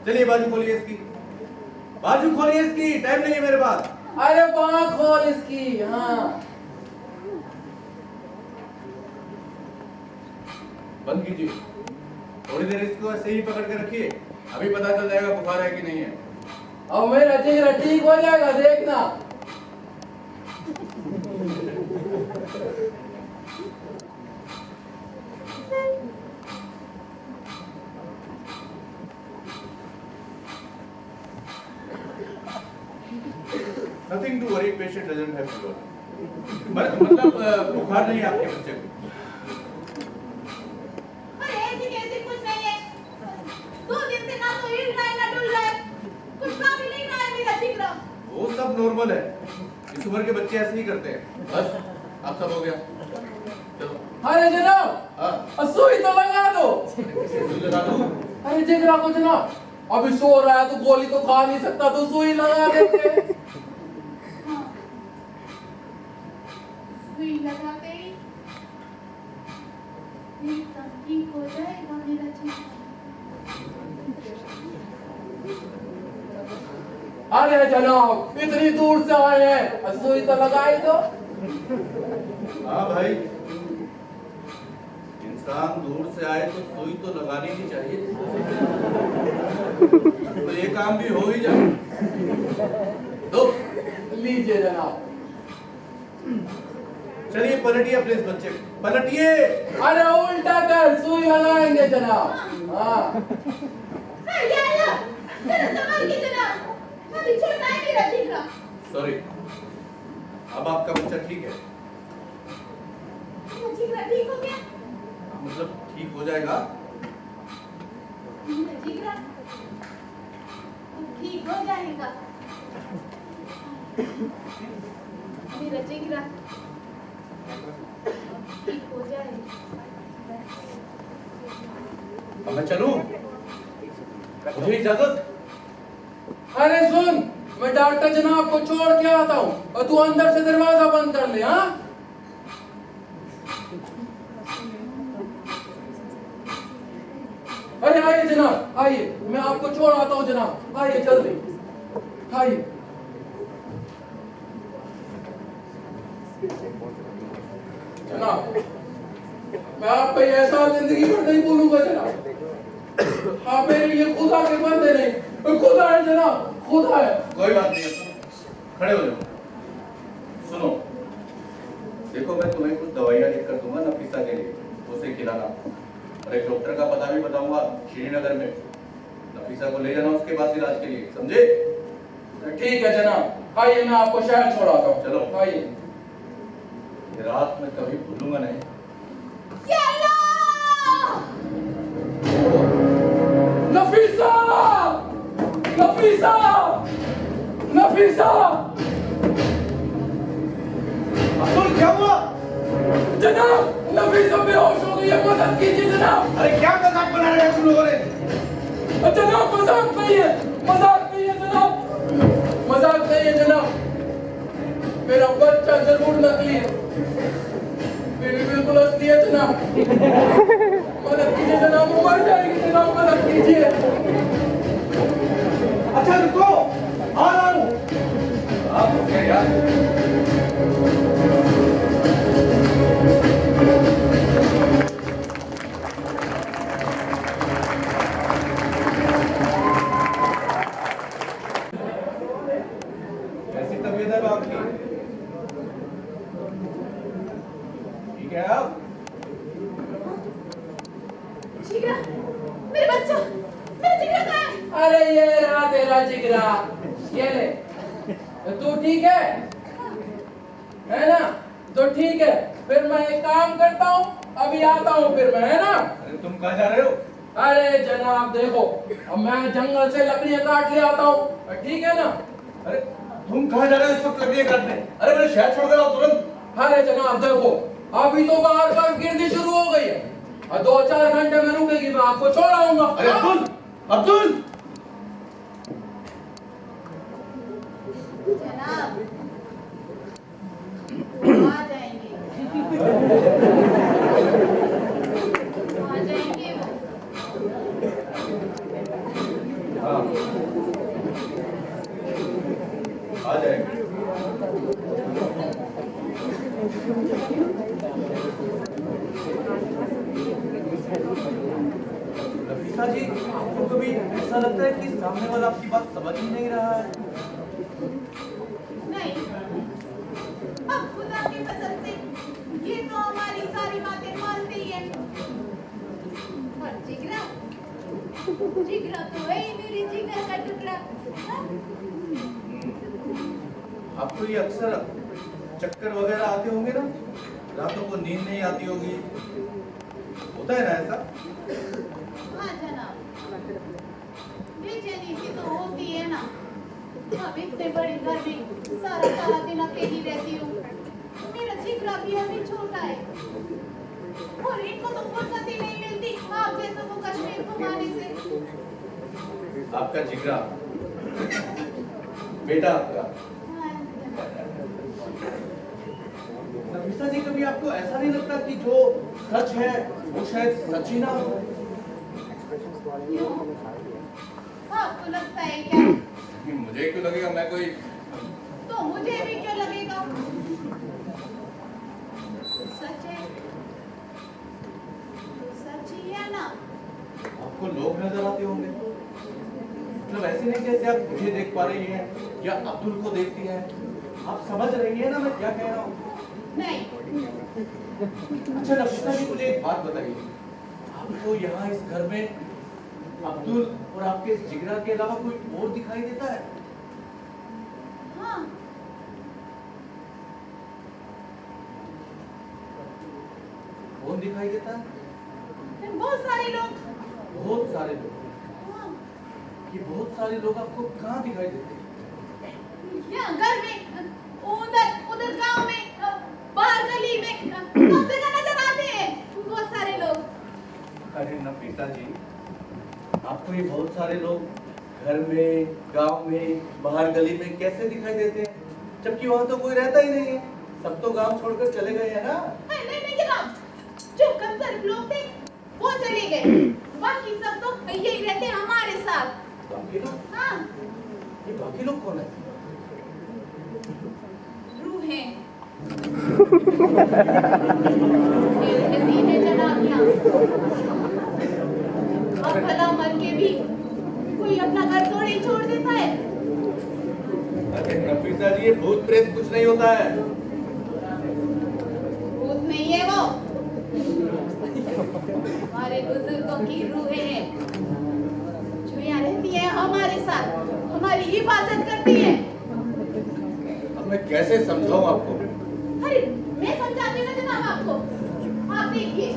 Speaker 1: चलिए बाजू खोलिए इसकी, बाजू खोलिए इसकी, टाइम नहीं है मेरे पास।
Speaker 2: अरे बाँह खोल इसकी। हाँ
Speaker 1: बंद कीजिए, थोड़ी देर इसको ऐसे ही पकड़ के रखिए, अभी पता चल जाएगा बुखार है कि नहीं है।
Speaker 2: अब मेरा जिगरा ठीक हो जाएगा देखना।
Speaker 1: Nothing to worry, patient doesn't have fever. मतलब बुखार नहीं है आपके बच्चे को।
Speaker 3: अरे ऐसे कैसे कुछ नहीं है? 2 दिन से ना तो हिल रहा है ना डुल रहा है। कुछ खा भी नहीं रहा है मेरा जिगरा।
Speaker 1: वो सब नॉर्मल है, इस उम्र के बच्चे ऐसे ही करते हैं। बस अब सब हो गया, चलो।
Speaker 2: अरे जनाब
Speaker 1: हाँ
Speaker 2: सुई तो लगा दो।
Speaker 1: सुई लगा दो।
Speaker 2: अरे जिगरा को जनाब अभी सो रहा है तो गोली तो खा नहीं सकता, तो सुई लगा देते।
Speaker 3: हाँ। सुई लगाते ही एकदम ठीक हो जाएगा मेरा जिगरा।
Speaker 2: अरे जनाब इतनी दूर से आए हैं, सुई तो लगाई दो।
Speaker 1: हाँ भाई, इंसान दूर से आए तो सुई तो लगानी ही चाहिए, तो ये काम भी हो ही जाए। दो
Speaker 2: लीजिए जनाब।
Speaker 1: चलिए पलटिए प्लीज बच्चे, पलटिए।
Speaker 2: अरे उल्टा कर, सुई लगाएंगे जनाब। हाँ
Speaker 3: या जरा संभाल के जनाब। अभी छोटा है मेरा जिगरा।
Speaker 1: सॉरी, अब आपका बच्चा ठीक है?
Speaker 3: मेरा जिगरा ठीक हो गया?
Speaker 1: मतलब ठीक हो जाएगा?
Speaker 3: मेरा जिगरा ठीक हो जाएगा। मेरा जिगरा ठीक हो जाएगा।
Speaker 1: अब मैं चलूं? मुझे इजाजत?
Speaker 2: अरे सुन, मैं डॉक्टर जनाब को छोड़ के आता हूँ और तू अंदर से दरवाजा बंद कर ले। हाँ अरे आइए जनाब, आइए, मैं आपको छोड़ आता हूँ जनाब। आइए जल्दी आइए। जनाब मैं आप पे ऐसा जिंदगी भर नहीं बोलूंगा जनाब। आप मेरे लिए खुदा के बंदे नहीं, खुदा है जनाब, खुदा है।
Speaker 1: कोई बात नहीं है, खड़े हो जाओ। सुनो, देखो मैं तुम्हें कुछ दवाइयाँ लिख कर दूंगा नफीसा के लिए, उसे खिलाना। और एक डॉक्टर का पता भी बताऊंगा श्रीनगर में, नफीसा को ले जाना उसके पास इलाज के लिए, समझे?
Speaker 2: ठीक है जनाब, आइए मैं आपको शहर छोड़ाता हूँ।
Speaker 1: चलो।
Speaker 2: आइए।
Speaker 1: ये रात मैं कभी भूलूंगा नहीं।
Speaker 3: या अल्लाह!
Speaker 2: नफीसा! नफीसा! नफीसा!
Speaker 1: अब्दुल क्या हुआ?
Speaker 2: जनाब, नफीसा बेहोश हो गई है, मदद कीजिए जनाब।
Speaker 1: अरे क्या मजाक बना रहे हैं तुम लोगों ने?
Speaker 2: जनाब मजाक नहीं है, मजाक नहीं है जनाब, मजाक नहीं है जनाब। मेरा बच्चा जरूर नकली है, मेरी बिल्कुल असली है जनाब। मदद कीजिए जनाब, वो मर जाएगी जनाब, मदद कीजिए।
Speaker 1: अच्छा रुको, आ रहा हूँ। आप रुक गए यार। कैसी तबीयत है आपकी? ठीक है आप?
Speaker 3: जिगरा, मेरा बच्चा, मेरा जिगरा कहाँ है?
Speaker 2: अरे ये रहा तेरा जिगरा, ये ले। तू ठीक है ना? तो ठीक है, फिर मैं एक काम करता हूँ, अभी आता हूँ फिर मैं, है ना?
Speaker 1: अरे तुम कहाँ जा रहे हो?
Speaker 2: अरे जनाब देखो, अब मैं जंगल से लकड़ियाँ काट ले आता हूँ, ठीक है ना?
Speaker 1: अरे तुम कहाँ जा रहे हो इस वक्त लकड़ियाँ काटने? अरे मेरे शहर छोड़ कर आओ तुरंत।
Speaker 2: अरे जनाब देखो, अभी तो बाहर बर्फ गिरनी शुरू हो गई है और 2-4 घंटे में रुकेगी, मैं आपको छोड़ आऊंगा।
Speaker 1: अरे अब्दुल, अब्दुल!
Speaker 3: जनाब, वो आ जाएंगे। आ जाएंगे वो।
Speaker 1: हाँ, आ जाएंगे। नफीसा जी, आपको कभी ऐसा लगता है कि सामने वाला आपकी बात समझ ही नहीं रहा है?
Speaker 3: नहीं, अब खुदा की कसम से ये तो हमारी सारी बातें मानते ही है। और जिगरा, जिगरा तो है ही मेरी जिगर का टुकड़ा। हाँ?
Speaker 1: आपको ये अक्सर चक्कर वगैरह आते होंगे ना? रातों को नींद नहीं आती होगी, होता है ना ऐसा?
Speaker 3: हाँ जनाब, बेचैनी सी तो होती है ना। अब इतने बड़े घर में सारा सारा दिन अकेली रहती हूँ। मेरा जिगरा भी अभी छोटा है और इनको तो फुर्सत ही नहीं मिलती आप जैसों को कश्मीर घुमाने से।
Speaker 1: आपका जिगरा बेटा आपका।
Speaker 3: हाँ, जनाब।
Speaker 1: नफीसा जी, कभी आपको ऐसा नहीं लगता कि जो सच है वो शायद सच ही ना हो?
Speaker 3: क्यों? आपको लगता है क्या?
Speaker 1: मुझे क्यों लगेगा? मैं कोई
Speaker 3: तो मुझे भी क्यों लगेगा? सच है तो सच ही है ना।
Speaker 1: आपको लोग नजर आते होंगे, मतलब ऐसे नहीं जैसे आप मुझे देख पा रही हैं या अब्दुल को देखती हैं। आप समझ रही हैं ना मैं क्या कह रहा हूँ?
Speaker 3: नहीं,
Speaker 1: अच्छा नफीसा जी, मुझे एक बात बताइए, आपको यहाँ इस घर में अब्दुल और आपके इस जिगरा के अलावा कोई और दिखाई देता है?
Speaker 3: हाँ,
Speaker 1: कौन दिखाई देता है?
Speaker 3: बहुत सारे लोग।
Speaker 1: बहुत सारे लोग।
Speaker 3: हाँ,
Speaker 1: ये बहुत सारे लोग आपको कहाँ दिखाई देते हैं?
Speaker 3: यहाँ घर में, उधर उधर गांव में, बाहर गली में, सब जगह नजर आते हैं बहुत सारे लोग।
Speaker 1: अरे नफीसा जी, आपको ये बहुत सारे लोग घर में, गांव में, बाहर गली में कैसे दिखाई देते हैं, जबकि वहाँ तो कोई रहता ही नहीं है, सब तो गांव छोड़कर चले गए हैं ना?
Speaker 3: नहीं नहीं जनाब, जो कमजोर लोग थे वो चले गए, बाकी सब तो यही रहते हैं हमारे साथ।
Speaker 1: बाकी लोग?
Speaker 3: हाँ,
Speaker 1: ये बाकी लोग कौन है?
Speaker 3: रूहें। ये रहती है जनाब यहाँ। अब भला मर के भी कोई अपना घर थोड़ी ही छोड़ देता है।
Speaker 1: अरे नफीसा जी, ये भूत प्रेत कुछ नहीं होता है।
Speaker 3: भूत नहीं है वो, हमारे बुजुर्गों की रूहें हैं जो यहाँ रहती है हमारे साथ, हमारी हिफाजत करती है।
Speaker 1: अब मैं कैसे समझाऊं आपको?
Speaker 3: अरे मैं समझाती जनाब आपको। आप देखिए,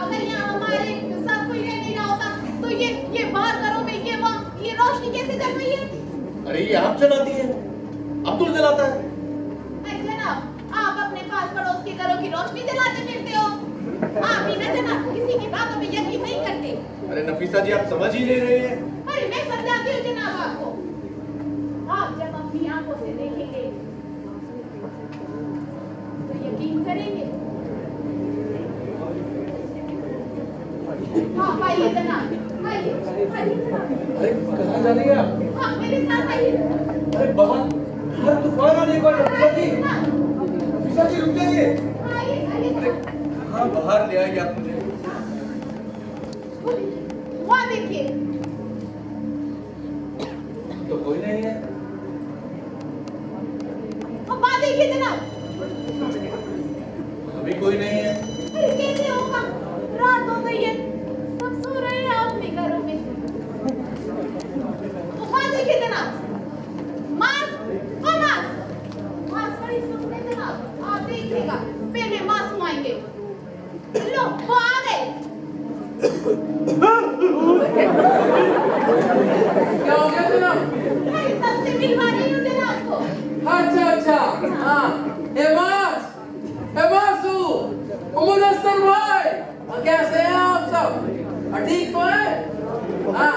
Speaker 3: अगर यहाँ हमारे साथ कोई रह नहीं रहा होता तो ये बाहर घरों में ये रोशनी कैसे जल रही है?
Speaker 1: अरे ये आप जलाती है, अब्दुल जलाता है।
Speaker 3: अरे जनाब, आप अपने पास पड़ोस के घरों की रोशनी जलाते फिरते हो। आप ही ना जनाब किसी की बातों पे यकीन नहीं करते।
Speaker 1: अरे नफीसा जी, आप समझ ही नहीं रहे हैं।
Speaker 3: अरे मैं समझाती हूँ जनाब आपको। आप जब अपनी आंखों से देखेंगे तो यकीन करेंगे। हाँ आइए जनाब, आइए जनाब।
Speaker 1: अरे कहाँ जा रही है आप?
Speaker 3: हाँ मेरे साथ आइए।
Speaker 1: अरे बाहर तूफान आने को है नफीसा जी। नफीसा जी रुक जाइए।
Speaker 3: आइए जनाब।
Speaker 1: हाँ बाहर ले आइए आप मुझे।
Speaker 3: वहाँ देखिए।
Speaker 1: तो कोई नहीं है।
Speaker 3: वहाँ देखिए जनाब।
Speaker 1: अभी कोई नहीं है।
Speaker 3: अरे कैसे होगा? रात हो गई है, सब सो रहे हैं अपने घरों में। वहाँ देखिए जनाब, मास बड़ी सुनते जनाब। आप देखिएगा पहले मासूम आएंगे। लो वो आ गए।
Speaker 2: क्या हो गया जनाब?
Speaker 3: अरे सबसे मिलवा रही हूँ जनाब को।
Speaker 2: अच्छा हाँ मासू मुदस्सर भाई, कैसे हैं आप सब? ठीक तो है? हाँ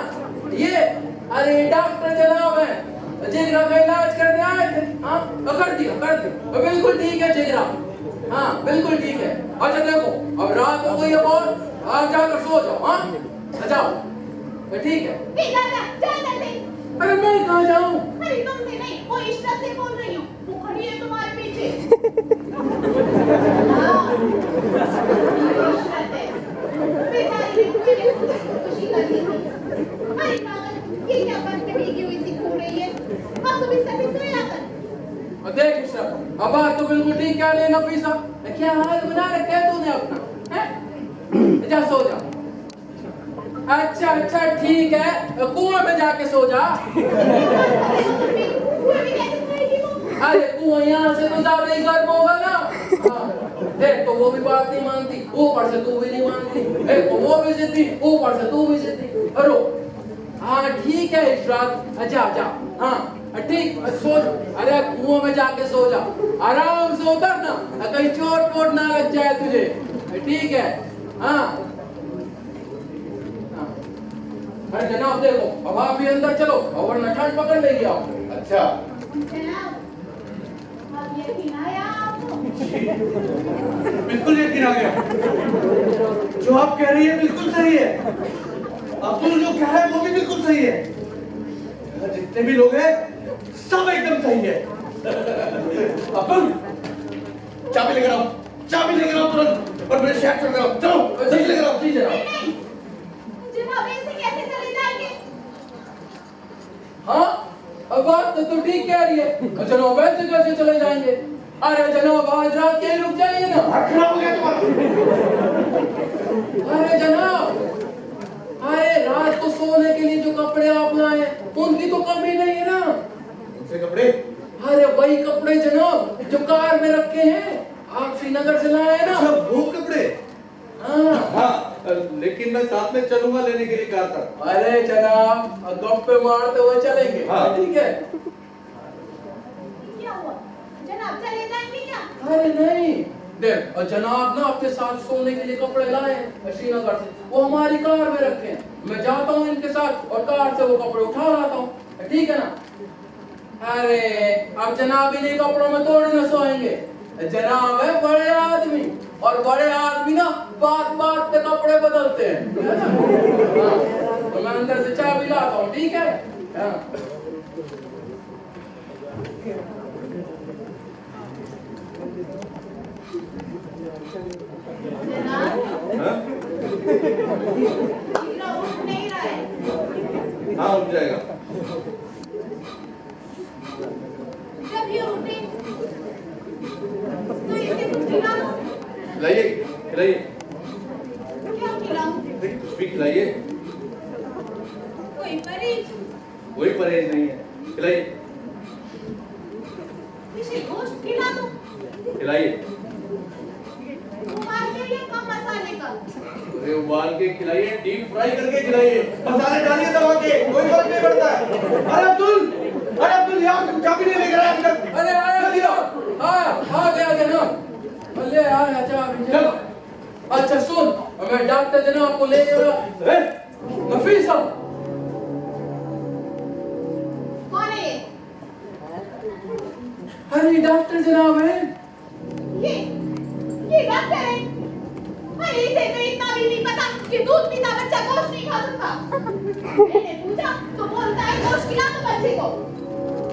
Speaker 2: ये अरे डॉक्टर जनाब है, जिगरा का इलाज करने आए थे। हाँ कर दिया बिल्कुल ठीक है जिगरा। हाँ बिल्कुल ठीक है। अच्छा देखो अब रात हो गई है बहुत, आप जाकर सो जाओ। हाँ जाओ ठीक है।
Speaker 3: जा।
Speaker 2: अरे मैं कहाँ जाऊँ?
Speaker 3: अरे तुमसे नहीं, वो इश्रा से बोल रही हूँ। वो खड़ी है तुम्हारे पीछे। हाँ, इशरत है। बेचारी ने तुम्हारे खुशी कर दी थी। अरे पागल, ये क्या बदतमीजी हुई सी घूम रही है? अब तुम इससे भी सोया कर।
Speaker 2: देख इशरा, अब बात तो बिल्कुल ठीक कह रही है नफीसा। क्या हाल बना रखा है तूने अपना? हैं? जा सो जा। अच्छा ठीक है, कुआं में जाके सो जा। अरे कुआं यहाँ से तो ज्यादा ही गर्म होगा ना। हाँ, एक तो वो भी बात नहीं मानती, ऊपर से तू भी नहीं मानती। एक तो वो भी जिद्दी, ऊपर से तू भी जिद्दी। अरे हाँ ठीक है इशरात, जा। हाँ ठीक सो जा। अरे कुआं में जाके सो जा, आराम से उतर ना, कहीं चोट वोट ना लग जाए तुझे। ठीक है? हाँ अरे जनाब देखो, अब आप भी अंदर चलो और वरना ठंड पकड़ लेगी आप।
Speaker 1: अच्छा
Speaker 3: जनाब, अब यकीन आया आपको?
Speaker 1: बिल्कुल यकीन आ गया। जो आप कह रही है बिल्कुल सही है। अब्दुल जो कह रहा है वो भी बिल्कुल सही है। जितने भी लोग हैं सब एकदम सही है। अब्दुल चाबी लेकर आओ तुरंत, और मेरे शहर छोड़ कर चलो जल्दी लेकर आओ।
Speaker 2: जी जनाब।
Speaker 3: नहीं, जनाब ऐसे कैसे चले जाएंगे?
Speaker 2: हाँ अब बात तो ठीक कह रही है। जनाब ऐसे कैसे चले जाएंगे? अरे जनाब आज रात के रुक जाइए ना।
Speaker 1: खराब हो गया तुम्हारा।
Speaker 2: अरे जनाब, अरे रात को सोने के लिए जो कपड़े आप लाए उनकी तो कमी नहीं है ना।
Speaker 1: उनसे कपड़े?
Speaker 2: अरे वही कपड़े जनाब जो कार में रखे हैं, आप श्रीनगर से लाए हैं ना।
Speaker 1: अच्छा वो कपड़े?
Speaker 2: हाँ
Speaker 1: लेकिन मैं साथ में चलूंगा लेने के लिए कार तक।
Speaker 2: अरे जनाब गप्पे मारते हुए चलेंगे।
Speaker 1: हाँ।
Speaker 2: ठीक है?
Speaker 3: क्या हुआ? जनाब चले जाएंगे क्या?
Speaker 2: अरे नहीं देख, जनाब ना अपने साथ सोने के लिए कपड़े लाए हैं श्रीनगर से, वो हमारी कार में रखे हैं। मैं जाता हूँ इनके साथ और कार से वो कपड़े उठा लाता हूँ। ठीक है ना? अरे अब जनाब इन्हीं कपड़ों में थोड़ी ना सोएंगे। जनाब है बड़े आदमी, और बड़े आदमी ना बात बात पे कपड़े बदलते हैं, है ना? हाँ, तो मैं अंदर से चाबी लाता हूँ। ठीक है? हाँ।
Speaker 3: जनाब,
Speaker 1: हाँ?
Speaker 3: हीरा उठ नहीं रहा है।
Speaker 1: हाँ उठ जाएगा।
Speaker 3: जब ये उठे तो इसे कुछ खिला दो।
Speaker 1: खिलाइए।
Speaker 3: क्या खिलाऊं?
Speaker 1: कुछ भी खिलाइए।
Speaker 3: कोई परहेज?
Speaker 1: कोई परहेज नहीं है, खिलाइए।
Speaker 3: इसे गोश्त खिला दो।
Speaker 1: खिलाइए।
Speaker 3: या कम मसाले का?
Speaker 1: अरे उबाल के खिलाइए, डीप फ्राई करके खिलाइए, मसाले डालिए दबा के, कोई फर्क नहीं पड़ता है। अरे अब्दुल यार चाबी नहीं लेकर आया अब तक।
Speaker 2: अरे आया दिया, आ गया जनाब, ले आया चाबी।
Speaker 1: चलो।
Speaker 2: अच्छा सुन, मैं डॉक्टर जनाब को ले गया। नफीसा
Speaker 3: कौन है ये?
Speaker 2: अरे डॉक्टर जनाब है।
Speaker 3: ये डॉक्टर है? अरे इसे तो इतना भी नहीं पता कि दूध पीता बच्चा गोश्त नहीं खा सकता। मैंने पूछा तो बोलता है गोश्त खिला दो बच्चे को।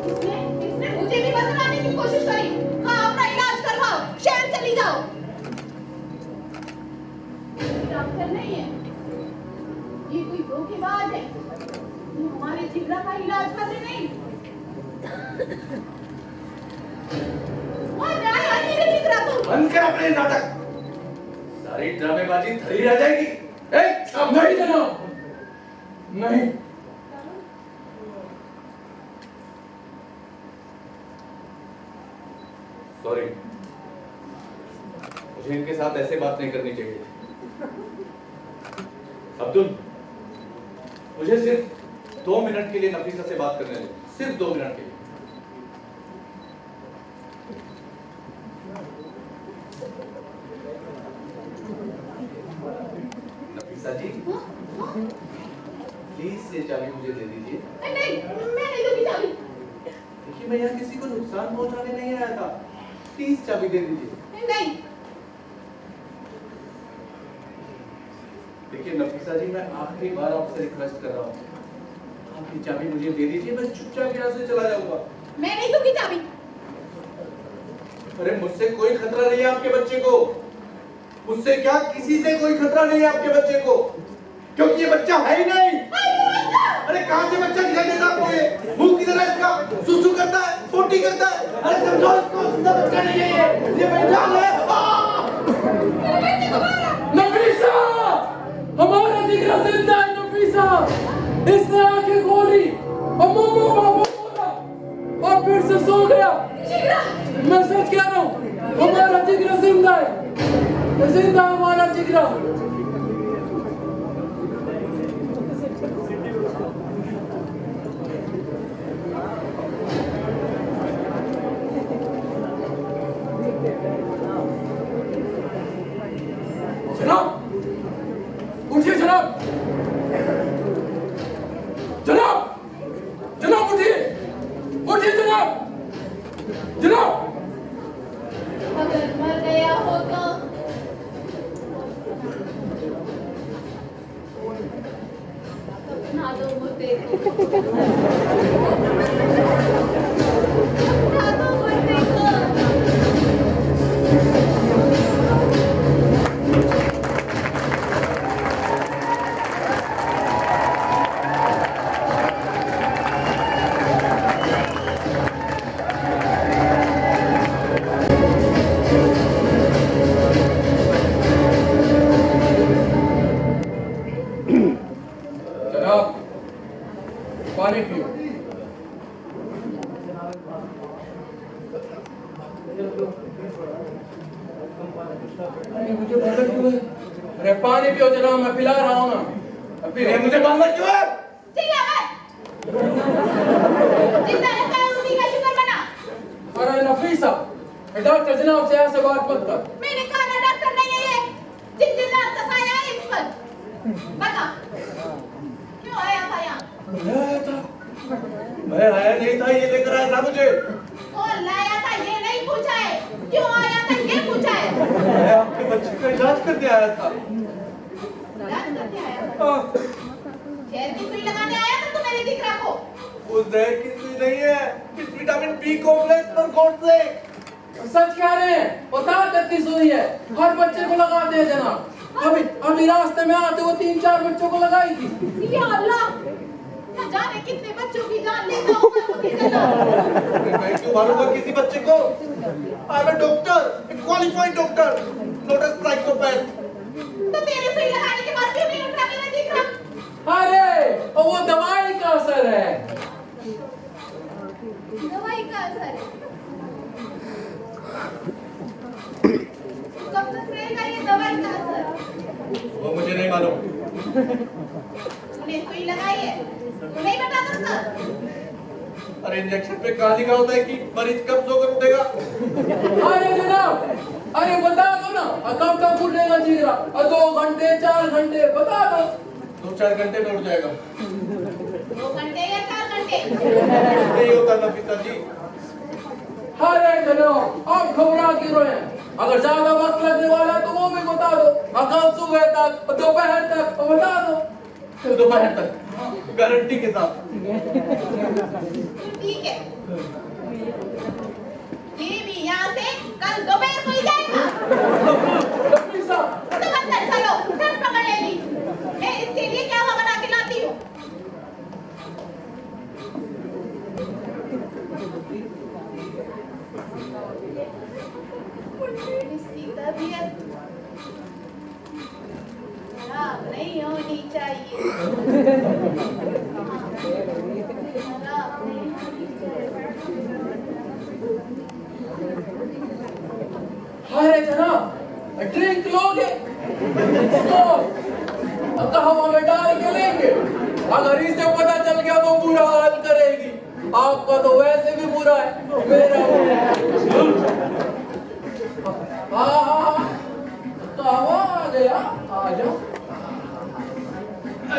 Speaker 3: इसने मुझे भी बदलाने की कोशिश करी। हाँ अपना इलाज करवाओ, शहर चली जाओ। डॉक्टर नहीं है, ये कोई धोखेबाज है। ये हमारे जिगरा का इलाज कर रहे नहीं। मेरे जिगरा को
Speaker 1: बंद कर अपने नाटक, सारी ड्रामेबाजी धरी रह जाएगी।
Speaker 2: नहीं जनाब, नहीं।
Speaker 1: सॉरी, मुझे इनके साथ ऐसे बात नहीं करनी चाहिए। अब्दुल, मुझे सिर्फ 2 मिनट के लिए नफीसा से बात करने दो, सिर्फ 2 मिनट के लिए। नफीसा जी, प्लीज ये चाबी मुझे दे दीजिए।
Speaker 3: नहीं, मैं नहीं दूंगी चाबी।
Speaker 1: देखिए मैं यहाँ किसी को नुकसान पहुंचाने नहीं आया था, प्लीज चाबी दे दीजिए।
Speaker 3: नहीं।
Speaker 1: देखिए नफीसा जी, मैं आखिरी बार आपसे रिक्वेस्ट कर रहा हूँ, आपकी चाबी मुझे दे दीजिए, मैं चुपचाप यहाँ से चला जाऊंगा।
Speaker 3: मैं नहीं दूंगी चाबी।
Speaker 1: अरे मुझसे कोई खतरा नहीं है आपके बच्चे को, मुझसे क्या किसी से कोई खतरा नहीं है आपके बच्चे को, क्योंकि ये बच्चा है ही नहीं। अरे कहाँ से बच्चा दिखाई देता आपको? ये मुंह किधर है इसका? सुसु करता है, पोटी करता है। अरे समझो इसको, जिंदा बच्चा नहीं है ये बेजान है।
Speaker 2: नफीसा, हमारा जिगरा जिंदा है। नफीसा, इसने आंखें खोली और मोमो बाबू बोला और फिर से सो गया। मैं सच कह रहा हूँ, हमारा जिगरा जिंदा है, जिंदा हमारा जिगरा। जनाब, उठिए जनाब, जनाब, जनाब उठिए, उठिए जनाब, जनाब।
Speaker 3: अगर मर गया हो तो अपना दो मुर्दे को, अपना दो मुर्दे को।
Speaker 2: जनाब, पानी पियो। मुझे बंद क्यों है? अरे पानी पियो जनाब, मैं पिला रहा हूँ ना। अभी
Speaker 1: मुझे बंद क्यों है?
Speaker 3: चिल्ला मत। जिंदा रहता है उसी का शुक्र मना।
Speaker 2: अरे नफीसा, डॉक्टर जनाब से ऐसे बात मत कर।
Speaker 3: मैंने कहा ना डॉक्टर नहीं है ये, जिंदा का साया है इस पर। बता क्यों आया था यहाँ?
Speaker 1: मैं आया नहीं था, ये लेकर आया था मुझे।
Speaker 3: कौन लाया था ये नहीं पूछा है, क्यों आया था ये पूछा है।
Speaker 1: मैं आपके बच्चे का इलाज करके आया था।
Speaker 3: इलाज करके आया था? जहर की सुई लगाने आया था तू मेरे जिगरा को?
Speaker 1: वो जहर की सुई नहीं है, इस विटामिन बी कॉम्प्लेक्स पर कोट से।
Speaker 2: सच कह रहे हैं, वो ताकत की सुई है, हर बच्चे को लगाते हैं जनाब। अभी रास्ते में आते वो 3-4 बच्चों को लगाई थी।
Speaker 3: या अल्लाह, न जाने कितने बच्चों की जान लेता होगा मुझे जनाब।
Speaker 1: मैं क्यों मारूंगा किसी बच्चे को? I am a doctor, a qualified doctor, not a psychopath.
Speaker 3: तो तेरे सुई लगाने के बाद क्यों नहीं उठ रहा मेरा जिगरा?
Speaker 2: अरे वो दवाई का असर है।
Speaker 3: दवाई का असर है। कब तक रहेगा ये दवाई का असर?
Speaker 1: वो मुझे नहीं मालूम।
Speaker 3: तूने सुई लगाई है, तू नहीं बता सकता?
Speaker 1: अरे इंजेक्शन पे कहा लिखा होता है कि मरीज कब सोकर उठेगा?
Speaker 2: अरे जनाब, अरे बता दो ना, कब तक उठेगा जिगरा? 2 घंटे 4 घंटे बता दो।
Speaker 1: 2-4 घंटे में उठ जाएगा।
Speaker 3: 2 घंटे या 4 घंटे?
Speaker 1: नहीं होता नफीसा जी।
Speaker 2: अरे जनाब, आप घबरा क्यों रहे हैं? अगर ज्यादा वक्त लगने वाला है तो वो भी बता दो। कल सुबह तक, दोपहर तक बता दो।
Speaker 1: दोपहर तक गारंटी के साथ।
Speaker 3: ठीक है, ये भी यहाँ से कल दोपहर को ही जाएगा।
Speaker 2: नफीसा,
Speaker 3: तो अंदर चलो, ठंड पकड़ लेगी। मैं इसके लिए क्या हुआ बना के लाती हूँ। इसकी तबीयत खराब नहीं होनी चाहिए। खराब नहीं होनी चाहिए।
Speaker 2: अरे जनाब, ड्रिंक लोगे? तो कहवा में डाल के लेंगे। अगर इसे पता चल गया तो बुरा हाल करेगी। आपका तो वैसे भी बुरा है, मेरा हाँ, कहवा आ गया, आ जाओ।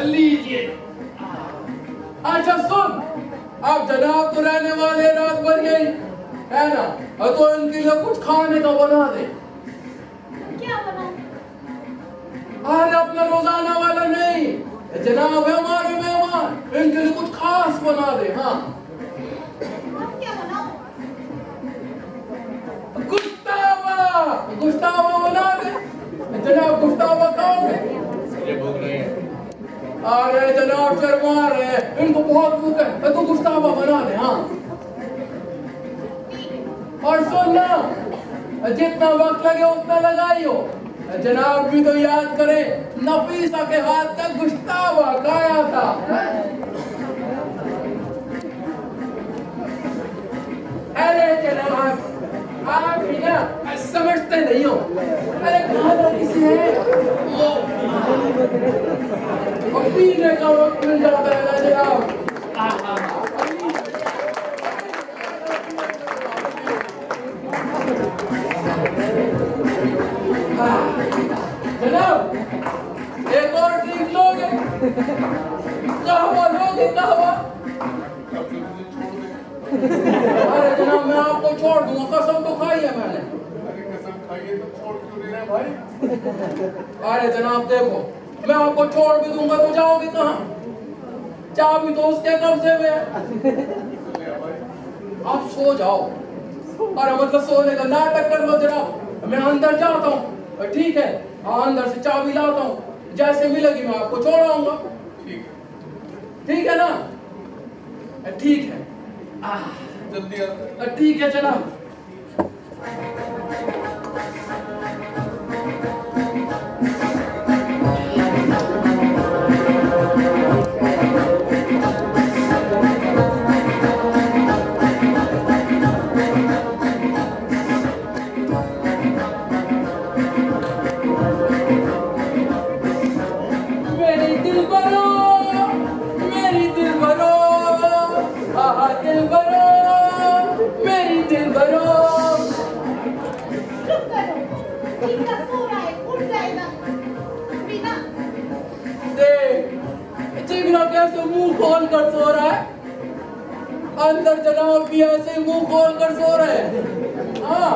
Speaker 2: लीजिए। अच्छा सुन, अब जनाब तो रहने वाले रात भर यही है ना, तो इनके लिए कुछ खाने का बना दे।
Speaker 3: क्या बनाऊं?
Speaker 2: अरे अपना रोजाना वाला नहीं, जनाब है हमारे मेहमान, इनके लिए कुछ खास बना दे। हाँ,
Speaker 3: अब क्या बनाऊं?
Speaker 2: गुस्तावा, गुस्तावा बना दे। जनाब गुस्तावा खाओगे?
Speaker 1: मुझे भूख नहीं है।
Speaker 2: अरे जनाब शर्मा रहे हैं, इनको बहुत भूख है, तो गुस्तावा बना दे। हाँ, और सुन ना, जितना वक्त लगे उतना लगाइयो। जनाब भी तो याद करें, नफीसा के हाथ का गुस्तावा खाया था। अरे जनाब, आप भी ना समझते नहीं हो। अरे खाना किसी है, और पीने का वक्त मिल जाता है ना जनाब। जनाब, एक और ड्रिंक लोगे? कहवा लोगे? कहवा? अरे जनाब, मैं आपको छोड़ दूंगा, कसम तो खाई है मैंने।
Speaker 1: अरे कसम खाइए तो छोड़ क्यों नहीं रहे भाई?
Speaker 2: अरे जनाब देखो, मैं आपको छोड़ भी दूंगा तो जाओगे कहाँ? चाबी तो उसके कब्जे में है। आप सो जाओ। अरे मतलब सोने का नाटक कर लो जनाब, मैं अंदर जाता हूँ। ठीक है, हाँ, अंदर से चाबी लाता हूँ, जैसे मिलेगी मैं आपको छोड़ आऊंगा। ठीक है ना? ठीक है,
Speaker 1: जल्दी आ।
Speaker 2: ठीक है जनाब। कर सो रहा है, अंदर जनाब भी ऐसे ही मुंह खोल कर सो रहे हैं। हाँ,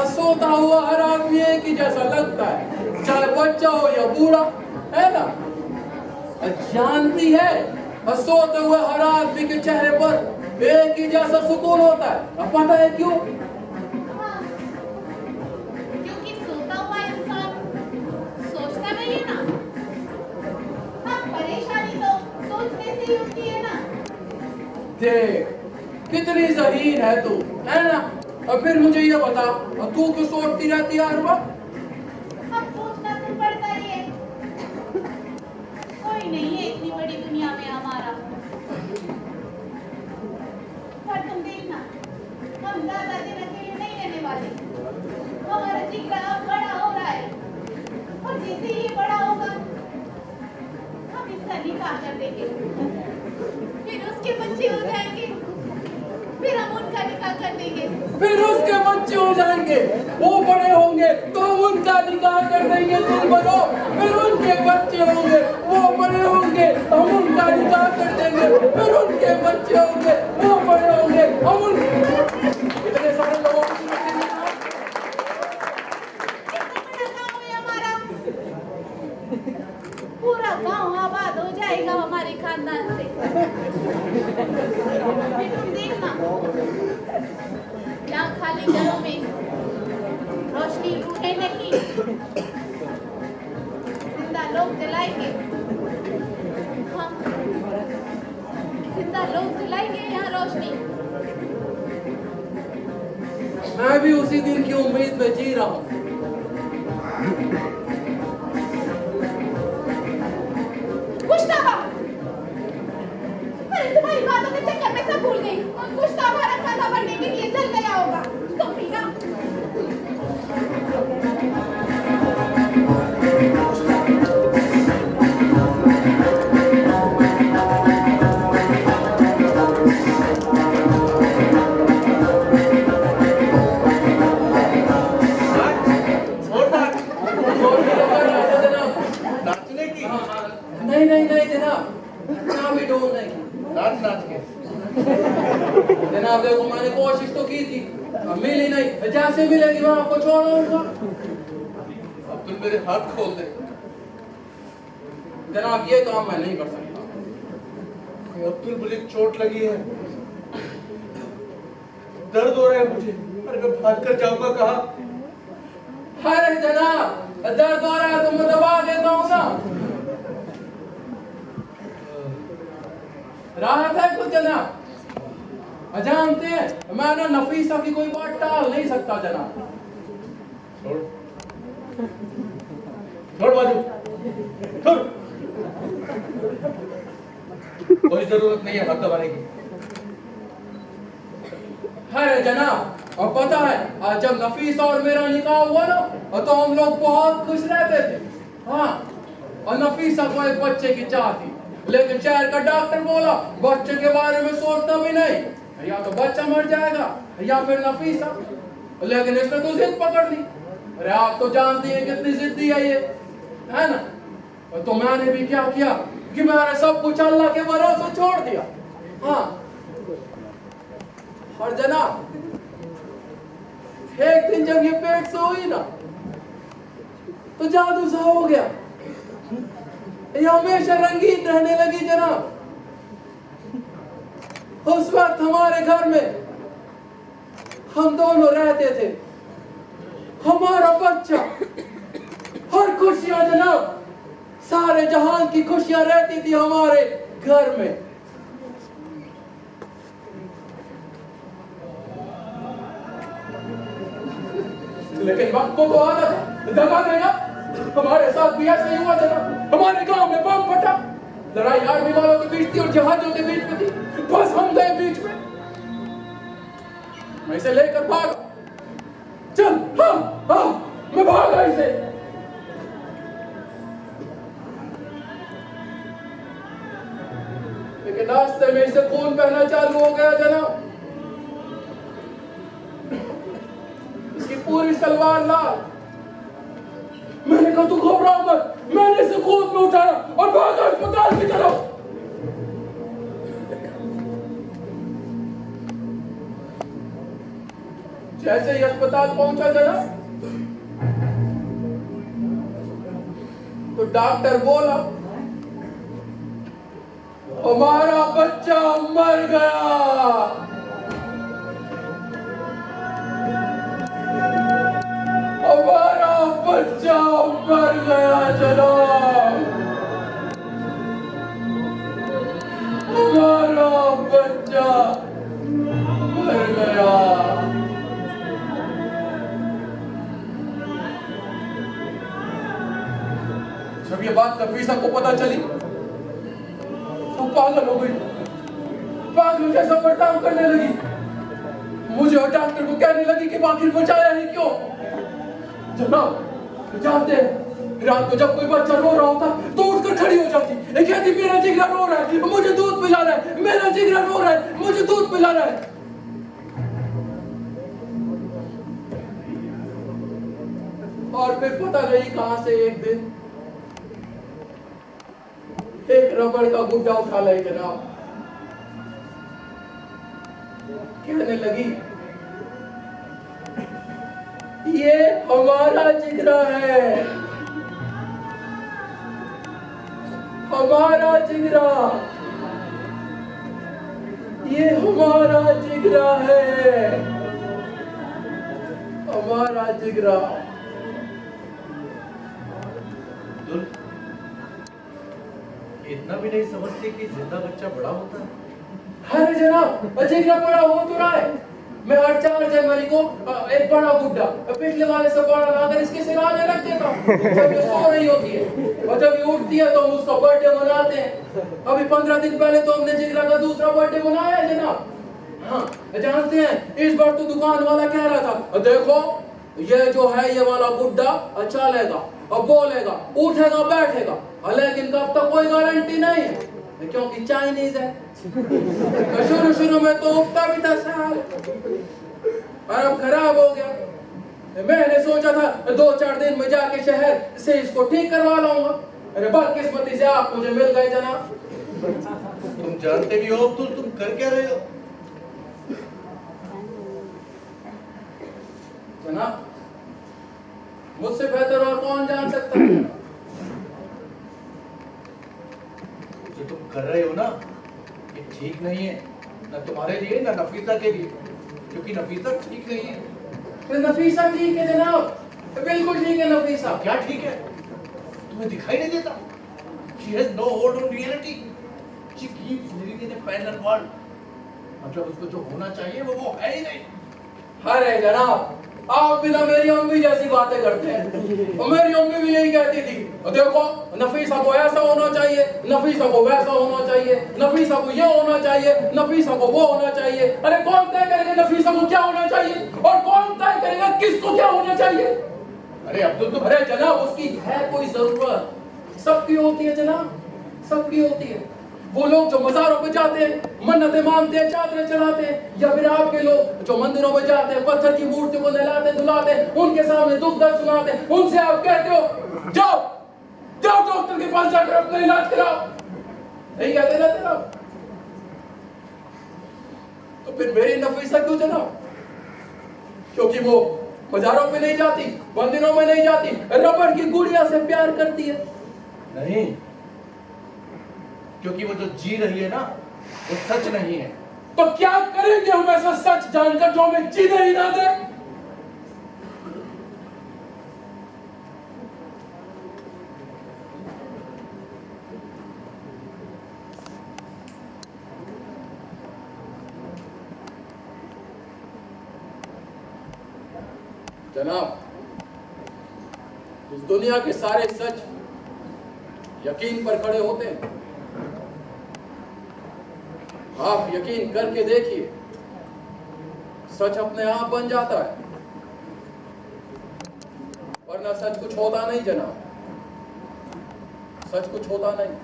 Speaker 2: सोता हुआ हर आदमी एक ही जैसा लगता है, चाहे बच्चा हो या बूढ़ा, है ना? जानती है, सोते हुए हर आदमी के चेहरे पर एक ही जैसा सुकून होता है। अब पता है क्यों?
Speaker 3: क्योंकि सोता हुआ इंसान सोचता नहीं है ना। अब परेशानी तो सोचने से ही होती है ना।
Speaker 2: देख कितनी ज़हीन है तू, है ना? और फिर मुझे ये बता, तू क्यों सोचती रहती है हर वक्त?
Speaker 3: अब सोचना तो पड़ता ही है, कोई नहीं है इतनी बड़ी दुनिया में हमारा। पर तुम देखना, हम ज्यादा दिन अकेले नहीं रहने वाले। हमारा जिगरा अब बड़ा हो रहा है, और जैसे ही ये बड़ा हो निकाह कर देंगे, फिर उसके बच्चे हो जाएंगे, फिर हम उनका निकाह कर देंगे,
Speaker 2: फिर उसके बच्चे हो जाएंगे, वो बड़े होंगे तो हम उनका निकाह कर देंगे तुम बनो, फिर उनके बच्चे होंगे, वो बड़े होंगे हम उनका निकाह कर देंगे, फिर उनके बच्चे होंगे, वो बड़े होंगे हम उन इतने सारे लोगों की
Speaker 3: पूरा गांव आबाद हो जाएगा हमारे खानदान से। तुम देखना, यहाँ खाली घरों में रोशनी रूठे नहीं, जिंदा लोग जलाएंगे, हम जिंदा लोग जलाएंगे यहाँ रोशनी।
Speaker 2: मैं भी उसी दिन की उम्मीद में जी रहा हूँ।
Speaker 3: तुम्हारी बातों के चक्कर में सब भूल गई। गुस्तावा रखा था बढ़ने के लिए जल गया होगा। तुम भी ना।
Speaker 1: नाचने की?
Speaker 2: नहीं जनाब, चाबी ढूंढने की।
Speaker 1: नाच के
Speaker 2: जनाब देखो, मैंने कोशिश तो की थी, अब मिली नहीं, जैसे मिलेगी मैं आपको छोड़ूंगा।
Speaker 1: अब तुम मेरे हाथ खोल दे।
Speaker 2: जनाब ये काम मैं नहीं कर सकता।
Speaker 1: अब्दुल मलिक, चोट लगी है, दर्द हो रहा है मुझे, अरे मैं भाग कर जाऊंगा कहाँ?
Speaker 2: अरे जनाब दर्द हो रहा है तो मैं दबा देता हूँ ना। राहत है कुछ जनाब? जानते हैं मैं ना नफीसा की कोई बात टाल नहीं सकता जनाब।
Speaker 1: छोड़ छोड़ बाजू, छोड़। कोई जरूरत नहीं है हाथ दबाने की।
Speaker 2: अरे जनाब और पता है जब नफीसा और मेरा निकाह हुआ ना तो हम लोग बहुत खुश रहते थे। हाँ, और नफीसा को एक बच्चे की चाह थी, लेकिन शहर का डॉक्टर बोला बच्चे के बारे में सोचना भी नहीं, या तो बच्चा मर जाएगा या फिर नफीसा। लेकिन इसने तो जिद पकड़ ली। अरे आप तो जानती हैं कितनी जिद्दी है ये, है ना? तो मैंने भी क्या किया कि मैंने सब कुछ अल्लाह के भरोसे छोड़ दिया। हाँ, और जनाब एक दिन जब ये पेट से हुई ना तो जादू सा हो गया, ये हमेशा रंगीन रहने लगी जनाब। उस वक्त हमारे घर में हम दोनों रहते थे, हमारा बच्चा, हर खुशियां जनाब, सारे जहान की खुशियां रहती थी हमारे घर में। लेकिन वक्त तो आना था, दगा देना। हमारे साथ भी ऐसा ही हुआ जनाब। हमारे गांव में बम फटा, लड़ाई आर्मी वालों के बीच थी और जहाजों के बीच में थी, बस हम गए बीच में। मैं इसे लेकर भागा। चल, हाँ, मैं भागा इसे। लेकिन रास्ते में इसे खून बहना चालू हो गया जनाब। इसकी पूरी सलवार लाल। मैंने कहा तू घबरा मत, मैंने इसे गोद में उठाया और भागा अस्पताल की तरफ। जैसे ही अस्पताल पहुंचा जनाब तो डॉक्टर बोला हमारा बच्चा मर गया। हमारा बच्चा मर गया जनाब, हमारा बच्चा मर गया। जब ये बात नफीसा को पता चली तो पागल हो गई, पागल जैसा बर्ताव करने लगी। मुझे और डॉक्टर को कहने लगी कि आखिर बचाया ही क्यों। जनाब जानते हैं रात को जब कोई बच्चा रो रहा होता तो उठकर खड़ी हो जाती, ये कहती मेरा जिगरा रो रहा है, मुझे दूध पिला रहा है, मेरा जिगरा रो रहा है, मुझे दूध पिला रहा है। और फिर पता नहीं कहां से एक दिन एक रबड़ का गुड्डा उठा लाई जनाब, कहने लगी ये हमारा जिगरा है, हमारा जिगरा, ये हमारा जिगरा है, हमारा जिगरा।
Speaker 1: अब्दुल, इतना भी नहीं समझते कि जिंदा बच्चा बड़ा होता है।
Speaker 2: अरे जनाब, जिगरा बड़ा हो तो रहा है। मैं हर 4 जनवरी को एक बड़ा गुड्डा पिछले वाले से बड़ा लाकर इसके सिराने रख देता हूँ जब ये सो रही होती है, और जब ये उठती है तो हम उसका बर्थडे मनाते हैं। अभी 15 दिन पहले तो हमने जिगरा का दूसरा बर्थडे मनाया है जनाब। हाँ, जानते हैं इस बार तो दुकान वाला कह रहा था, देखो ये जो है ये वाला गुड्डा अच्छा लेगा, अब बोलेगा, उठेगा, बैठेगा, लेकिन कब तक कोई गारंटी नहीं है क्योंकि चाइनीज है। शुरू में तो उठता भी था साल, और अब खराब हो गया। मैंने सोचा था 2-4 दिन में जाके शहर से इसको ठीक करवा लाऊंगा। अरे बदकिस्मती से आप मुझे मिल गए जनाब।
Speaker 1: तुम जानते भी हो अब्दुल तुम कर क्या रहे हो?
Speaker 2: जनाब, मुझसे बेहतर और कौन जान सकता है?
Speaker 1: जो तुम कर रहे हो ना ये ठीक नहीं है, ना तुम्हारे लिए ना नफीसा के लिए, क्योंकि नफीसा ठीक नहीं है।
Speaker 2: तो नफीसा ठीक है जनाब, बिल्कुल ठीक है नफीसा।
Speaker 1: क्या ठीक है? तुम्हें दिखाई नहीं देता? She has no hold on reality. She keeps living in a parallel world. मतलब उसको जो होना चाहिए वो है ही नहीं।
Speaker 2: अरे जनाब, आप भी ना मेरी अम्मी जैसी बातें करते हैं। और मेरी अम्मी भी यही कहती थी, देखो नफीसा को ऐसा होना चाहिए, नफीसा को वैसा होना चाहिए, नफीसा को ये होना चाहिए, नफीसा को वो होना चाहिए। अरे कौन तय करेगा नफीसा को क्या होना चाहिए, और कौन तय करेगा किसको क्या होना चाहिए?
Speaker 1: अरे अब्दुल तुम
Speaker 2: अरे जनाब, उसकी है कोई जरूरत? सबकी होती है जनाब, सबकी होती है। वो लोग जो मज़ारों पे जाते हैं, मन्नतें मांगते हैं, चादरें चढ़ाते हैं, या फिर आपके लोग जो मंदिरों में जाते हैं, पत्थर की मूर्तियों को नहलाते धुलाते हैं, उनके सामने दुख दर्द सुनाते हैं, उनसे आप कहते हो जाओ जाओ डॉक्टर के पास जाकर अपना इलाज कराओ, नहीं कहते रहते ना? तो फिर मेरी नफीसा क्यों जनाब? क्योंकि वो बाजारों पे नहीं जाती, मंदिरों में नहीं जाती, रबड़ की गुड़िया से प्यार करती है।
Speaker 1: नहीं, क्योंकि वो जो जी रही है ना वो सच नहीं है।
Speaker 2: तो क्या करेंगे हम ऐसा सच जानकर जो हमें जीने ही ना दे? जनाब, इस दुनिया के सारे सच यकीन पर खड़े होते हैं। आप यकीन करके देखिए, सच अपने आप बन जाता है, वरना सच कुछ होता नहीं जनाब, सच कुछ होता नहीं।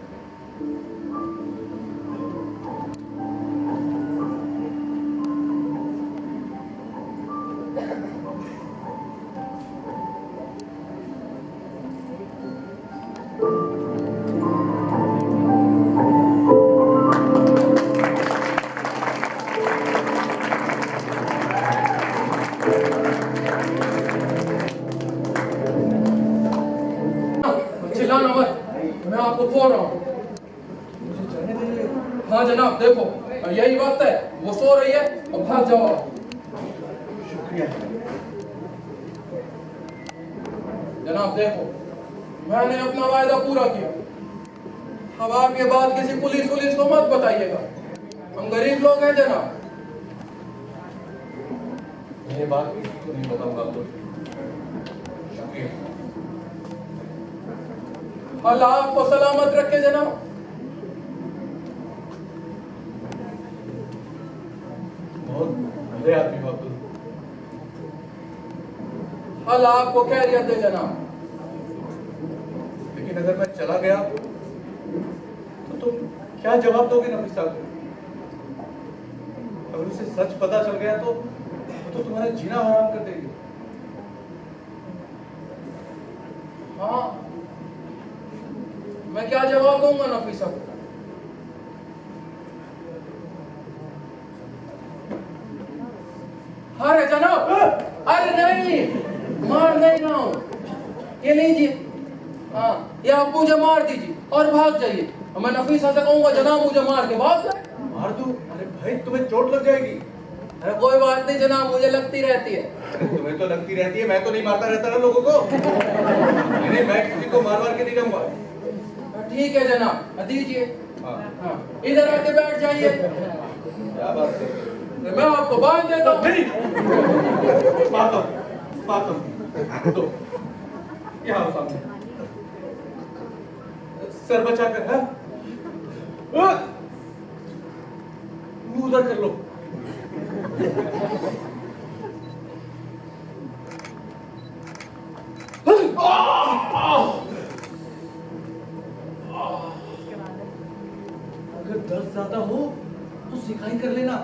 Speaker 2: चिल्लाना मत, मैं आपको बोल रहा हूँ। हाँ जनाब, देखो यही वक्त है, वो सो रही है, और भाग जाओ आप।
Speaker 1: शुक्रिया।
Speaker 2: जनाब देखो, मैंने अपना वायदा पूरा किया। अब आपके बाद किसी पुलिस को मत बताइएगा, हम गरीब लोग हैं जनाब।
Speaker 1: ये बात किसी को नहीं बताऊंगा तो। शुक्रिया।
Speaker 2: अल्लाह आपको सलामत रखे जनाब।
Speaker 1: बहुत भले आदमी हो अब्दुल।
Speaker 2: अल्लाह आपको खैरियत दे जनाब।
Speaker 1: अगर मैं चला गया तो तुम क्या जवाब दोगे नफीसा को? अगर उसे सच पता चल गया तो तुम्हारा जीना हराम कर देगी।
Speaker 2: हाँ, मैं क्या जवाब दूंगा नफीसा को? अरे जनाब, अरे नहीं, मार नहीं रहा हूं, ये लीजिए। हाँ, ये आप मुझे मार दीजिए और भाग जाइए। मैं नफीसा से कहूंगा जनाब मुझे मार के भाग जाए।
Speaker 1: मार दूं? अरे भाई तुम्हें चोट लग जाएगी।
Speaker 2: अरे कोई बात नहीं जनाब, मुझे लगती रहती है।
Speaker 1: तुम्हें तो लगती रहती है, मैं तो नहीं मारता रहता ना लोगों को। नहीं, मैं किसी को मार के नहीं जाऊंगा।
Speaker 2: ठीक है जनाब, दीजिए।
Speaker 1: हाँ।
Speaker 2: हाँ, इधर आके बैठ जाइए।
Speaker 1: क्या बात है?
Speaker 2: मैं आपको बांध देता हूँ।
Speaker 1: नहीं, मार दो। यहाँ सामने सर बचा कर। हाँ? मुंह उधर कर लो। अगर दर्द ज्यादा हो तो सिकाई कर लेना।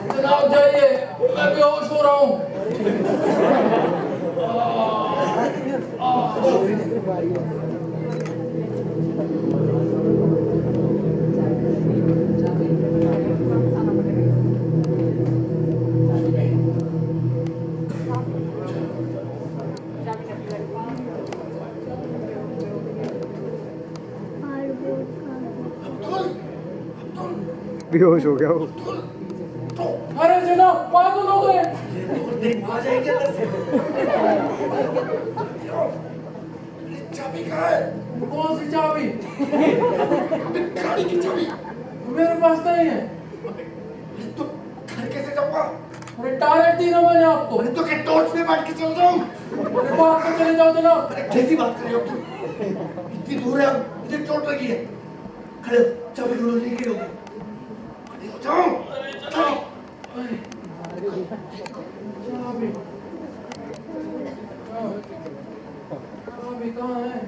Speaker 2: जनाब जाइए, मैं बेहोश हो रहा हूँ।
Speaker 4: बेहोश हो गया वो।
Speaker 2: अरे जनाब, पागल हो गए।
Speaker 1: आ जाएंगे अंदर से। चाबी कहाँ है?
Speaker 2: कौन सी चाबी?
Speaker 1: गाड़ी की चाबी।
Speaker 2: मेरे पास नहीं है।
Speaker 1: तो घर कैसे जाऊंगा?
Speaker 2: अरे टायर दी ना मैंने आपको।
Speaker 1: अरे तो क्या टॉर्च में बैठ के चल जाऊं?
Speaker 2: अरे बाहर से चले जाओ जनाब।
Speaker 1: अरे कैसी बात कर रहे हो तुम? इतनी दूर है, अब मुझे चोट लगी है। खड़े हो, चाबी ढूंढो, लेके लोगे। खड़े हो जाओ।
Speaker 2: चाबी चाबी कहाँ है?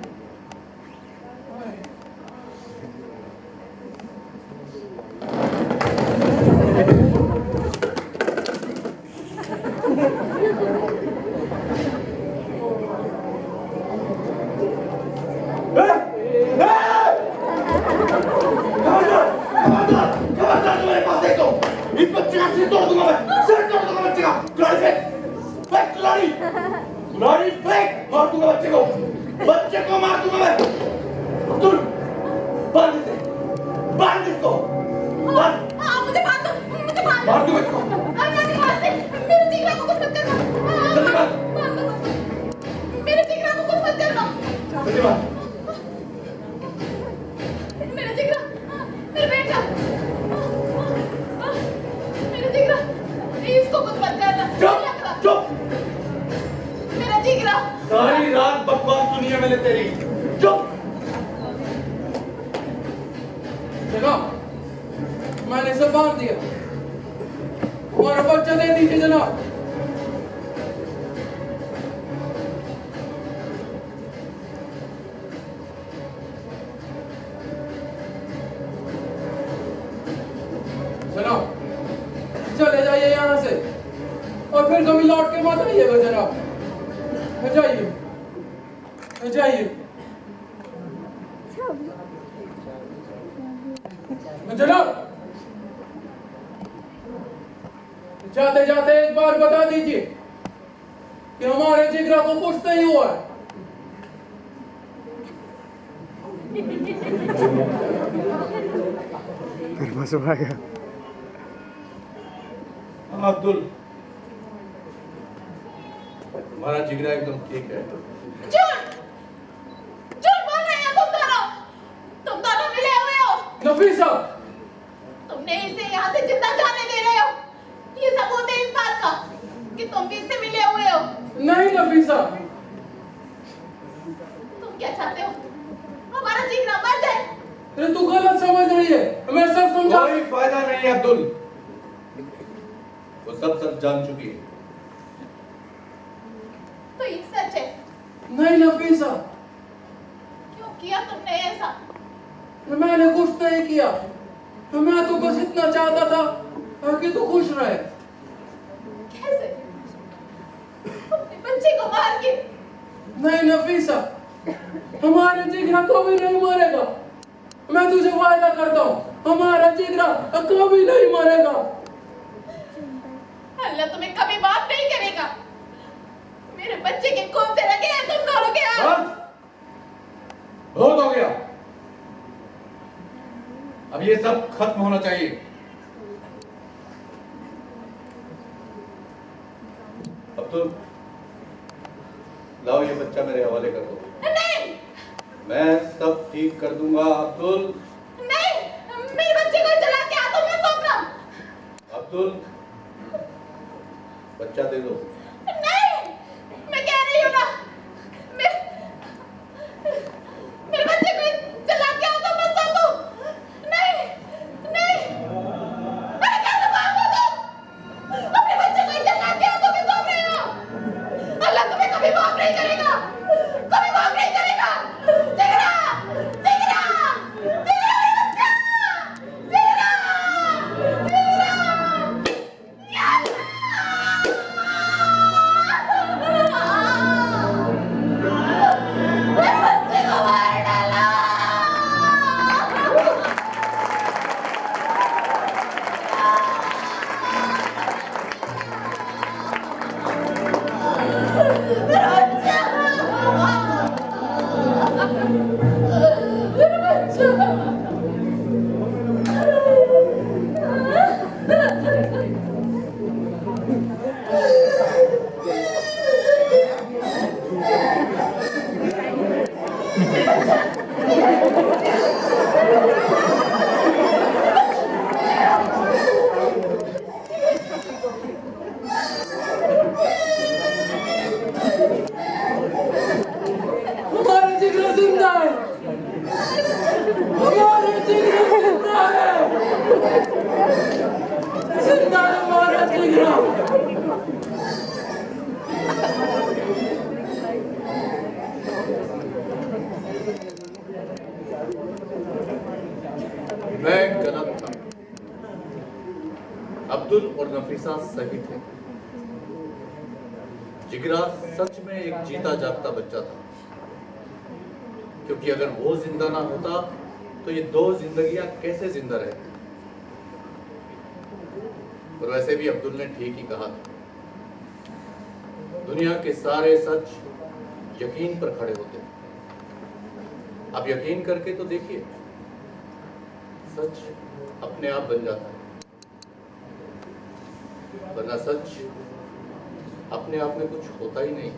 Speaker 1: खबरदार तुम्हारे पास है तो इस बच्चे का सिर तोड़ दूंगा मैं, सिर तोड़ दूंगा बच्चे का। कुल्हाड़ी फेंक, फेंक कुल्हाड़ी, कुल्हाड़ी फेंक, मार दूंगा बच्चे को, बच्चे को मार दूंगा मैं। अब्दुल, बांध इसे, बांध इसको, बांध।
Speaker 3: हाँ, मुझे बांध दो, मुझे बांध दो।
Speaker 1: मार दूंगा इसको।
Speaker 3: अरे नहीं, बांध दे, मेरे जिगरा को कुछ मत करना।
Speaker 1: जल्दी बांध।
Speaker 3: बांध दो, मेरे जिगरा को कुछ मत करना।
Speaker 1: जल्दी बांध।
Speaker 3: मेरा जिगरा, मेरा बेटा, मेरा जिगरा, इसको कुछ मत करना।
Speaker 1: चुप, चुप।
Speaker 3: मेरा जिगरा।
Speaker 1: सारी रात बकवास सुनी है मैंने तेरी। चुप।
Speaker 2: जनाब, मैंने इसे बांध दिया। हमारा बच्चा दे दीजिए जनाब। जनाब, चले जाइए यहाँ से और फिर कभी लौट के मत आइएगा जनाब। जाइए, जाइए। जनाब, जाते जाते एक बार बता दीजिए कि हमारे जिगरा को कुछ नहीं हुआ है।
Speaker 4: फिर बस आ गया।
Speaker 1: अब्दुल, तुम्हारा जिगरा एकदम ठीक है।
Speaker 3: झूठ, झूठ बोल रहे हैं तुम दोनों मिले हुए हो।
Speaker 2: नफीसा,
Speaker 3: तुमने इसे यहाँ से जिंदा जाने दे रहे हो। ये सबूत है इस बात का कि तुम भी इससे मिले हुए हो।
Speaker 2: नहीं नफीसा।
Speaker 3: तुम क्या चाहते हो? हमारा जिगरा मर जाए?
Speaker 2: अरे तू गलत समझ रही है, मैं सब समझा।
Speaker 1: कोई फायदा नहीं है अब्दुल, वो सब जान चुकी है।
Speaker 3: तो ये सच है।
Speaker 2: नहीं नफीसा,
Speaker 3: क्यों किया तुमने ऐसा?
Speaker 2: मैंने कुछ नहीं किया। मैं तो बस इतना चाहता था कि तू खुश रहे।
Speaker 3: कैसे? अपने बच्चे को मार के?
Speaker 2: नहीं नफीसा, हमारा जिगरा कभी नहीं मरेगा। मैं तुझे वायदा करता हूँ, हमारा जिगरा कभी नहीं मरेगा।
Speaker 3: अल्लाह तुम्हें कभी माफ नहीं करेगा। मेरे बच्चे के खून से लगे हैं तुम दोनों के हाथ।
Speaker 1: बस बहुत हो गया, अब ये सब खत्म होना चाहिए। अब्दुल, लाओ ये बच्चा मेरे हवाले कर दो।
Speaker 3: नहीं
Speaker 1: मैं सब ठीक कर दूंगा अब्दुल।
Speaker 3: नहीं, मेरे बच्चे को चला के हाथों में सौंपना।
Speaker 1: अब्दुल, बच्चा दे दो।
Speaker 3: नहीं, मैं कह रही हूँ ना, मेरे बच्चे को चला के हाथों में सौंपो। नहीं नहीं, अरे कैसे मांगो तुम? अपने बच्चे को चला के हाथों में सौंप रहे हो। अल्लाह तुम्हें कभी माफ नहीं करेगा, कभी माफ नहीं करेगा। जिगरा, जिगरा, जिगरा मेरा बच्चा, जिगरा, जिगरा, या मेरे बच्चे को मार डाला। मेरा बच्चा, मेरा बच्चा।
Speaker 2: हमारा जिगरा जिंदा है, हमारा जिगरा जिंदा है, जिंदा है हमारा जिगरा।
Speaker 1: मैं गलत था, अब्दुल और नफीसा सही थे। जिगरा सच में एक जीता जागता बच्चा था, क्योंकि अगर वो जिंदा ना होता तो ये दो जिंदगियां कैसे जिंदा रहती। और वैसे भी अब्दुल ने ठीक ही कहा था, दुनिया के सारे सच यकीन पर खड़े होते हैं। आप यकीन करके तो देखिए, सच अपने आप बन जाता है, वरना सच अपने आप में कुछ होता ही नहीं।